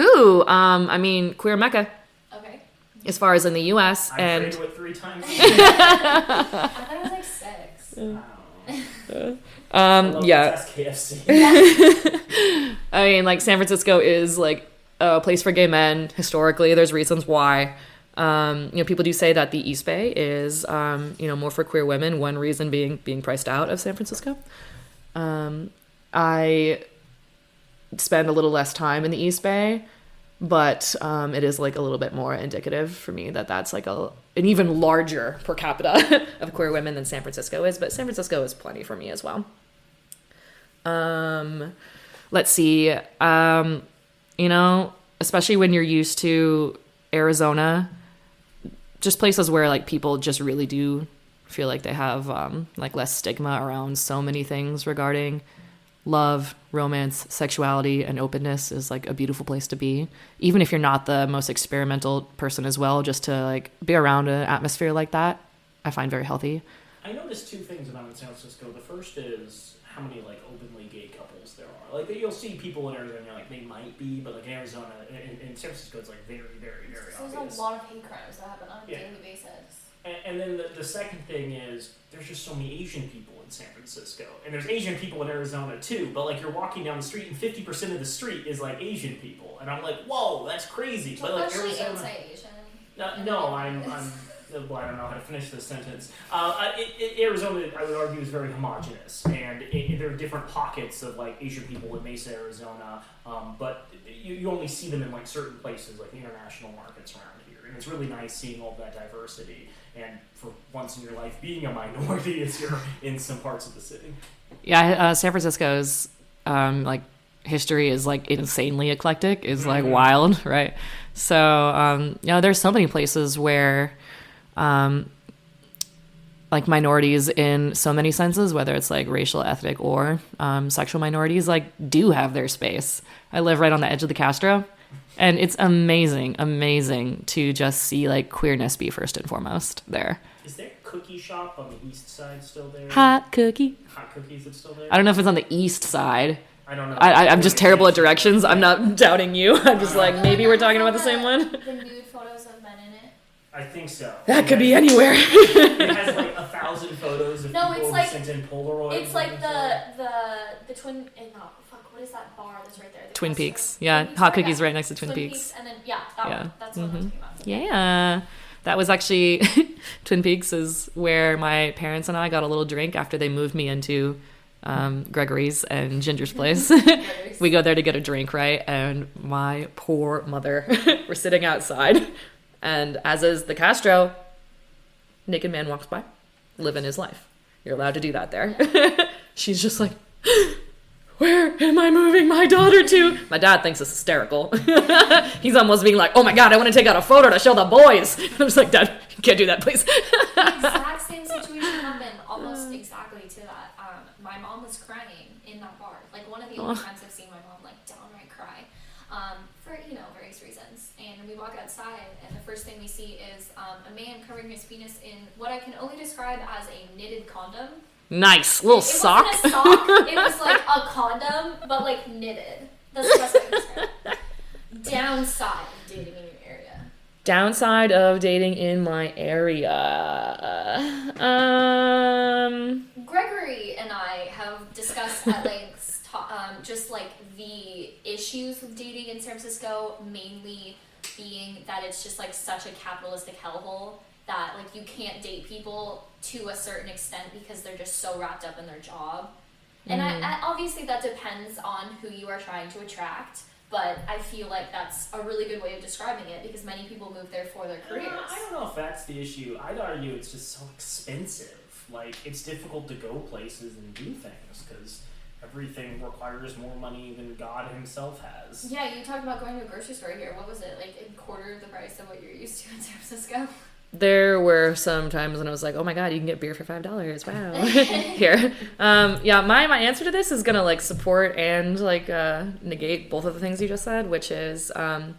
Ooh, I mean, queer Mecca. Okay. As far as in the U.S. I've and traded it 3 times. I thought it was like 6. Yeah. That's KFC. I mean, like San Francisco is like a place for gay men. Historically, there's reasons why. People do say that the East Bay is, more for queer women. One reason being priced out of San Francisco. I spend a little less time in the East Bay, but it is like a little bit more indicative for me that that's like an even larger per capita of queer women than San Francisco is. But San Francisco is plenty for me as well. Let's see. Especially when you're used to Arizona, just places where like people just really do feel like they have like less stigma around so many things regarding love, romance, sexuality, and openness is like a beautiful place to be. Even if you're not the most experimental person as well, just to like be around an atmosphere like that, I find very healthy. I noticed 2 things when I'm in San Francisco. The first is how many like openly gay couples there are. Like you'll see people in Arizona, like they might be, but like in Arizona, in San Francisco, it's like very, very, very There's obvious. a lot of hate crimes that happen on a daily basis. And then the second thing is there's just so many Asian people in San Francisco. And there's Asian people in Arizona too, but like you're walking down the street and 50% of the street is like Asian people. And I'm like, whoa, that's crazy. But like Especially Arizona, anti-Asian. no, I'm well, I don't know how to finish this sentence. Arizona, I would argue, is very homogenous, and there are different pockets of like Asian people in Mesa, Arizona, but you only see them in like certain places, like the international markets around here, and it's really nice seeing all that diversity. And for once in your life, being a minority as you're in some parts of the city. Yeah, San Francisco's like history is like insanely eclectic, is like wild, right? So there's so many places where like minorities in so many senses, whether it's like racial, ethnic, or sexual minorities, like do have their space. I live right on the edge of the Castro, and it's amazing to just see like queerness be first and foremost there. Is there a cookie shop on the east side still there? Hot cookies, it's still there? I don't know if it's on the east side. I don't know. I'm just terrible at directions. I'm not doubting you. I'm just like, maybe we're talking about the same one. The nude photos of men in it. I think so. That could be anywhere. It has like 1,000 photos of No, people it's like- who sent in Polaroids. It's like the twin. What is that bar that's right there? The Twin Castro? Peaks. Yeah, Twin Peaks Hot bar, Cookies yeah. right next to Twin Peaks. And then that Yeah. one. That's what I'm talking about. Yeah. That was actually Twin Peaks is where my parents and I got a little drink after they moved me into Gregory's and Ginger's place. We go there to get a drink, right? And my poor mother, we're sitting outside, and as is the Castro, naked man walks by, living his life. You're allowed to do that there. She's just like, where am I moving my daughter to? My dad thinks it's hysterical. He's almost being like, oh my God, I want to take out a photo to show the boys. I'm just like, Dad, you can't do that, please. The exact same situation happened almost exactly to that. My mom was crying in that bar. Like one of the only times I've seen my mom like downright cry, for various reasons. And we walk outside, and the first thing we see is a man covering his penis in what I can only describe as a knitted condom. Nice little sock. It wasn't a sock. It was like a condom, but like knitted. That's the best way to describe it. Downside of dating in your area. Downside of dating in my area. Gregory and I have discussed at length just like the issues with dating in San Francisco, mainly being that it's just like such a capitalistic hellhole that like you can't date people to a certain extent because they're just so wrapped up in their job. And I obviously that depends on who you are trying to attract, but I feel like that's a really good way of describing it because many people move there for their careers. I don't know if that's the issue. I'd argue it's just so expensive. Like, it's difficult to go places and do things because everything requires more money than God himself has. Yeah, you talked about going to a grocery store here. What was it, like a quarter of the price of what you're used to in San Francisco? There were some times when I was like, oh my God, you can get beer for $5. Wow. Here. My answer to this is going to like support and like negate both of the things you just said, which is, I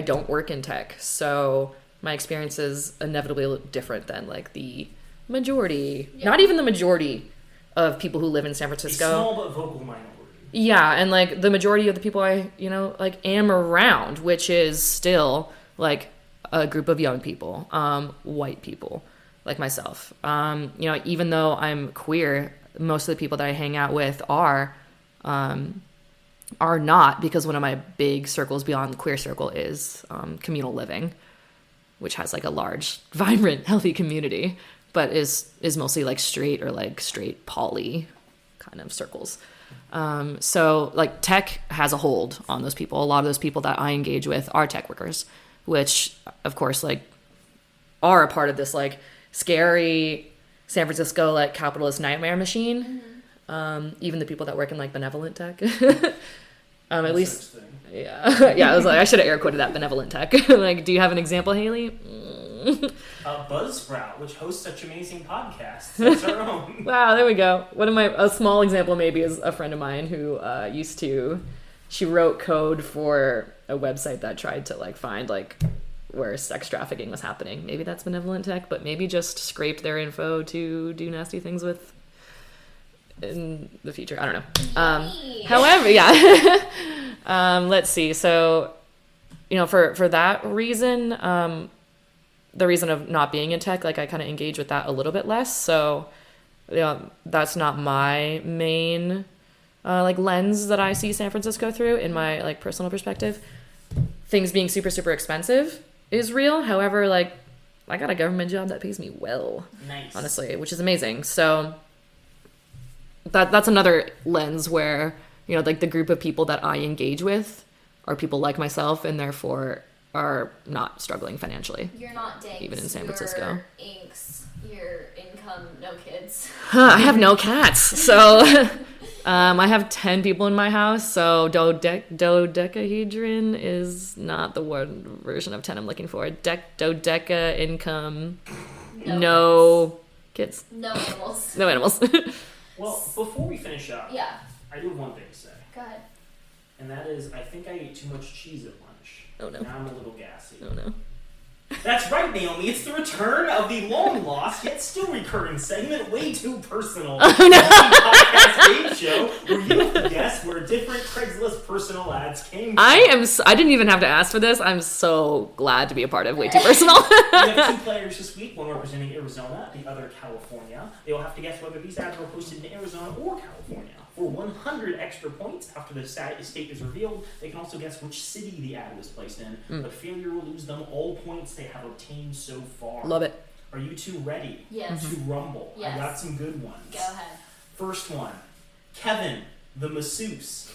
don't work in tech. So my experience is inevitably different than like the majority, not even the majority of people who live in San Francisco. A small but vocal minority. Yeah. And like the majority of the people I, like am around, which is still like a group of young people, white people like myself. Even though I'm queer, most of the people that I hang out with are not, because one of my big circles beyond the queer circle is communal living, which has like a large, vibrant, healthy community, but is mostly like straight or like straight poly kind of circles. So like tech has a hold on those people. A lot of those people that I engage with are tech workers, which of course like are a part of this like scary San Francisco like capitalist nightmare machine. Even the people that work in like benevolent tech. At least, yeah. I was like, I should have air quoted that, benevolent tech. Like, do you have an example, Haley? Buzzsprout, which hosts such amazing podcasts. That's our own. Wow, there we go. A small example maybe is a friend of mine who she wrote code for a website that tried to like find like where sex trafficking was happening. Maybe that's benevolent tech, but maybe just scraped their info to do nasty things with in the future. I don't know. However, yeah. Let's see. So, for that reason, the reason of not being in tech, like I kind of engage with that a little bit less. So, that's not my main like lens that I see San Francisco through in my like personal perspective. Things being super, super expensive is real. However, like I got a government job that pays me well, nice, honestly, which is amazing. So that's another lens where, like the group of people that I engage with are people like myself and therefore are not struggling financially. You're not Danks. Even in San Francisco. Your inks, your income, no kids. I have no cats. So I have 10 people in my house. So dodecahedron is not the word version of 10 I'm looking for. Dodeca income. No Kids. No animals. No animals. Well, before we finish up, Yeah. I do have one thing to say. Go ahead. And that is, I think I ate too much cheese at lunch. Oh, no. Now I'm a little gassy. Oh, no. That's right, Naomi. It's the return of the long lost yet still recurring segment, Way Too Personal. Oh, no. Podcast game show where you have to guess where different Craigslist personal ads came from. I didn't even have to ask for this. I'm so glad to be a part of Way Too Personal. We have two players this week, one representing Arizona, the other California. They will have to guess whether these ads were posted in Arizona or California. For 100 extra points after the state is revealed, they can also guess which city the ad was placed in. But failure will lose them all points they have obtained so far. Love it. Are you two ready Yes. to rumble? Yes. I got some good ones. Go ahead. First one, Kevin, the masseuse.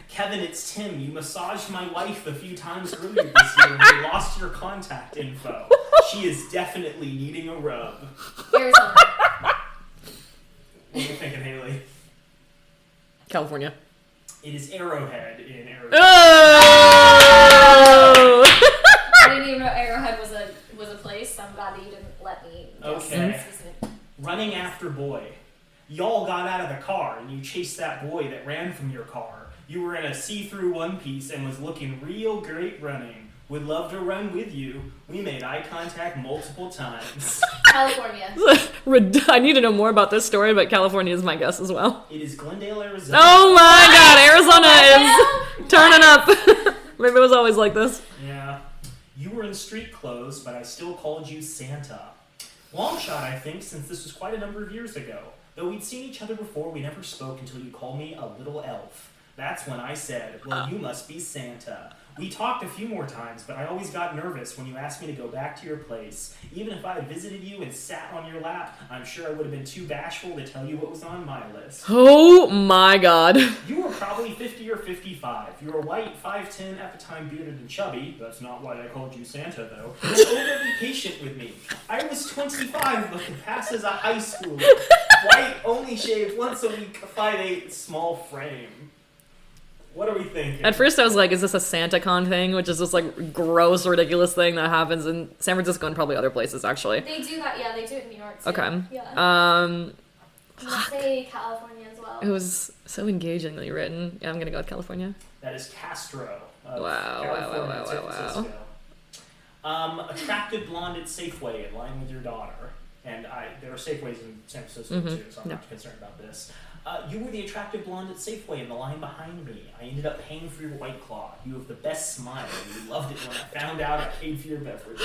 Kevin, it's Tim. You massaged my wife a few times earlier this year and we lost your contact info. She is definitely needing a rub. Arizona. What are you thinking, Haley? California. It is Arrowhead in Arizona. Oh! I didn't even know Arrowhead was a place. I'm glad that you didn't let me guess. Okay. Season. Running after boy. Y'all got out of the car and you chased that boy that ran from your car. You were in a see-through one piece and was looking real great running. Would love to run with you. We made eye contact multiple times. California. I need to know more about this story, but California is my guess as well. It is Glendale, Arizona. Oh my god, Arizona is turning up. Maybe it was always like this. Yeah. You were in street clothes, but I still called you Santa. Long shot, I think, since this was quite a number of years ago. Though we'd seen each other before, we never spoke until you called me a little elf. That's when I said, well, you must be Santa. We talked a few more times, but I always got nervous when you asked me to go back to your place. Even if I had visited you and sat on your lap, I'm sure I would have been too bashful to tell you what was on my list. Oh my god. You were probably 50 or 55. You were white, 5'10", at the time bearded and chubby. That's not why I called you Santa, though. And overly patient with me. I was 25, but could pass as a high schooler. White, only shaved once a week, 5'8", small frame. What are we thinking? At first I was like, is this a SantaCon thing? Which is this like gross, ridiculous thing that happens in San Francisco and probably other places actually. They do that. Yeah, they do it in New York too. Okay. Yeah. I'm gonna say California as well. It was so engagingly written. Yeah, I'm gonna go with California. That is Castro. Of Wow, California, wow. San Francisco. Attractive blonde at Safeway in line with your daughter. And there are Safeways in San Francisco too, so I'm not concerned about this. You were the attractive blonde at Safeway in the line behind me. I ended up paying for your White Claw. You have the best smile. You loved it when I found out I paid for your beverage.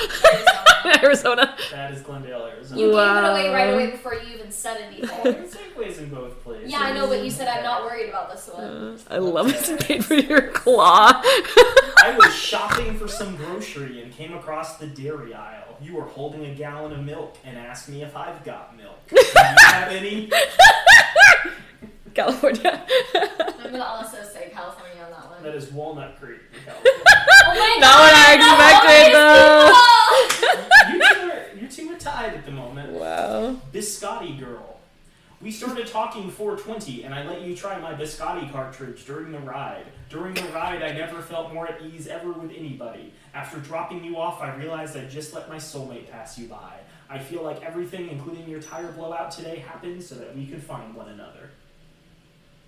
Arizona. That is Glendale, Arizona. You gave it away right away before you even said anything. There's Safeways in both places. Yeah, I know, but you said I'm not worried about this one. I love it. Paid for your claw. I was shopping for some grocery and came across the dairy aisle. You were holding a gallon of milk and asked me if I've got milk. Do you have any? California. I'm gonna also say California on that one. That is Walnut Creek, California. Oh my Not what I expected, though. You two are tied at the moment. Wow. Biscotti girl. We started talking 420, and I let you try my Biscotti cartridge during the ride. During the ride, I never felt more at ease ever with anybody. After dropping you off, I realized I just let my soulmate pass you by. I feel like everything, including your tire blowout today, happened so that we could find one another.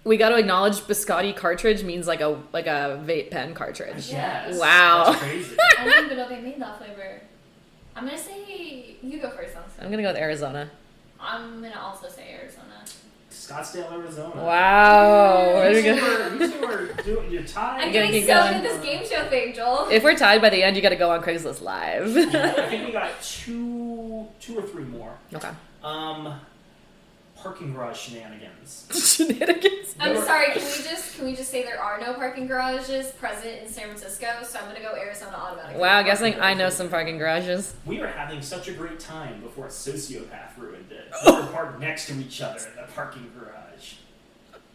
We got to acknowledge biscotti cartridge means like a vape pen cartridge. Yes. Wow. That's crazy. I didn't even know they made that flavor. I'm gonna say you go first. I'm gonna go with Arizona. I'm gonna also say Arizona. Scottsdale, Arizona. Wow. You two are doing, you're tied. I'm gotta getting keep so going. into this game show thing, Joel. If we're tied by the end, you got to go on Craigslist Live. I think we got two or three more. Okay. Parking garage shenanigans. Shenanigans. I'm sorry. Can we just say there are no parking garages present in San Francisco? So I'm gonna go Arizona automatically. Wow, guessing I know some parking garages. We were having such a great time before a sociopath ruined it. We were parked next to each other in the parking garage.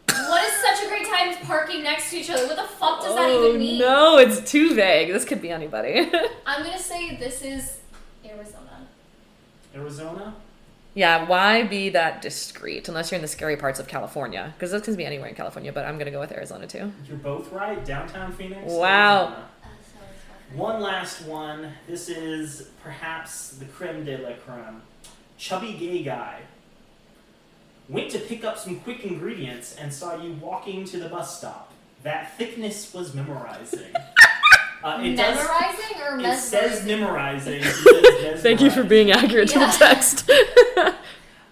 What is such a great time parking next to each other? What the fuck does that even mean? No, it's too vague. This could be anybody. I'm gonna say this is Arizona. Arizona? Yeah, why be that discreet unless you're in the scary parts of California? Because this can be anywhere in California, but I'm going to go with Arizona too. You're both right. Downtown Phoenix. Wow. Arizona. One last one. This is perhaps the creme de la creme. chubby gay guy. Went to pick up some quick ingredients and saw you walking to the bus stop. That thickness was memorizing. Memorizing or mesmerizing? It says memorizing. It says Thank you for being accurate to the text.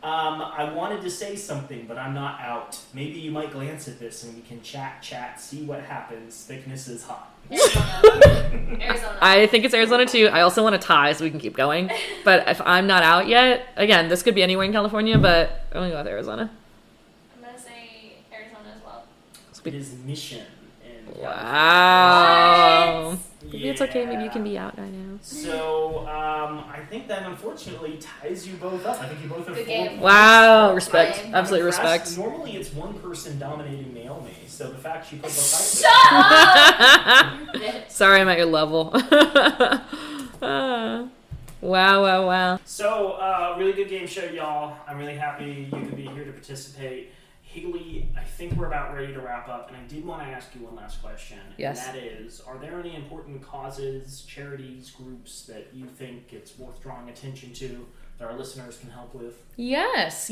I wanted to say something, but I'm not out. Maybe you might glance at this and we can chat, see what happens. Thickness is hot. Arizona. I think it's Arizona too. I also want to tie so we can keep going. But if I'm not out yet, again, this could be anywhere in California, but I'm going to go with Arizona. I'm going to say Arizona as well. It is Mission. Wow. What? Maybe it's okay. Maybe you can be out right now. So, I think that unfortunately ties you both up. I think you both are Good 4 game. points. Wow. Respect. I'm Absolutely impressed. respect. Normally it's one person dominating Naomi, so the fact she put the fight. Shut up! Sorry, I'm at your level. Wow. So, really good game show, y'all. I'm really happy you could be here to participate. Haley, I think we're about ready to wrap up, and I did want to ask you one last question. Yes. And that is, are there any important causes, charities, groups that you think it's worth drawing attention to that our listeners can help with? Yes.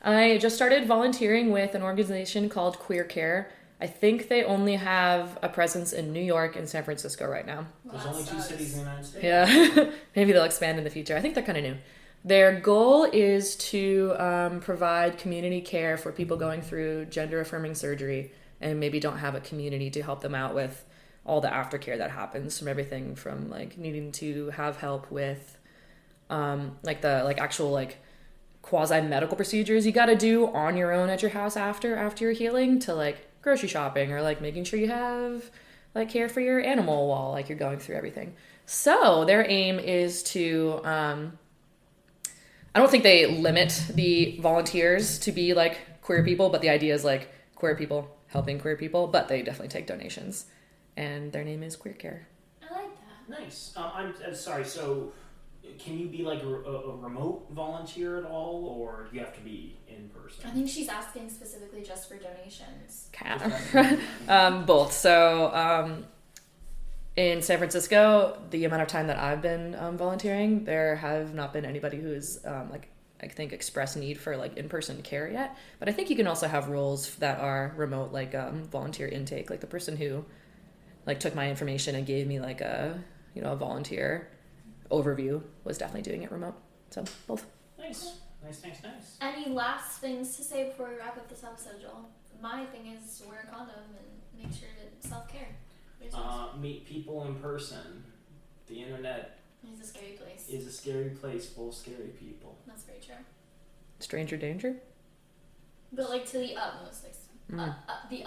I just started volunteering with an organization called Queer Care. I think they only have a presence in New York and San Francisco right now. There's only 2 cities in the United States. Yeah. Maybe they'll expand in the future. I think they're kind of new. Their goal is to provide community care for people going through gender-affirming surgery and maybe don't have a community to help them out with all the aftercare that happens, from everything from like needing to have help with actual quasi-medical procedures you got to do on your own at your house after your healing, to like grocery shopping or like making sure you have like care for your animal while like you're going through everything. So their aim is to I don't think they limit the volunteers to be like queer people, but the idea is like queer people helping queer people, but they definitely take donations. And their name is Queer Care. I like that. Nice. I'm sorry, so can you be like a remote volunteer at all, or do you have to be in person? I think she's asking specifically just for donations. Both. So in San Francisco, the amount of time that I've been volunteering, there have not been anybody who's I think expressed need for like in-person care yet. But I think you can also have roles that are remote, like volunteer intake. Like the person who like took my information and gave me like a volunteer overview was definitely doing it remote. So both. Nice. Any last things to say before we wrap up this episode, Joel? My thing is wear a condom and make sure to self-care. Meet people in person. The internet It's a scary place. is a scary place full of scary people. That's very true. Stranger danger? But like to the utmost, like the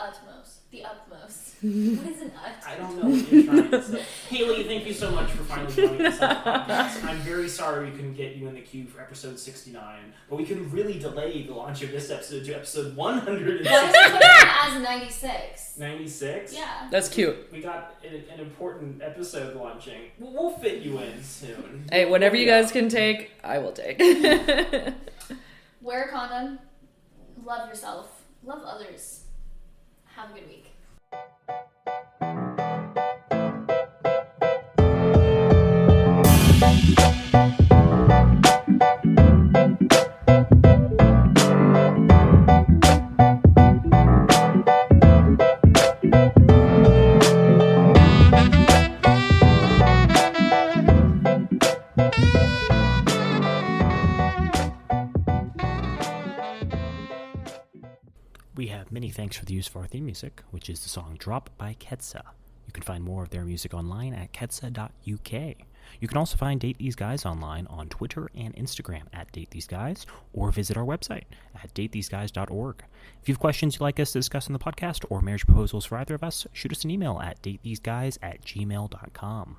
utmost. What is an ut? I don't know what you're trying to say. Haley, thank you so much for finally joining us on the podcast. I'm very sorry we couldn't get you in the queue for episode 69, but we could really delay the launch of this episode to episode 160. But we put it as 96. 96? Yeah. That's cute. We got an important episode launching. We'll fit you in soon. Hey, whatever you guys can take, I will take. Wear a condom. Love yourself. Love others. Have a good week. We have many thanks for the use of our theme music, which is the song Drop by Ketsa. You can find more of their music online at ketsa.uk. You can also find Date These Guys online on Twitter and Instagram at Date These Guys, or visit our website at datetheseguys.org. If you have questions you'd like us to discuss on the podcast or marriage proposals for either of us, shoot us an email at datetheseguys@gmail.com.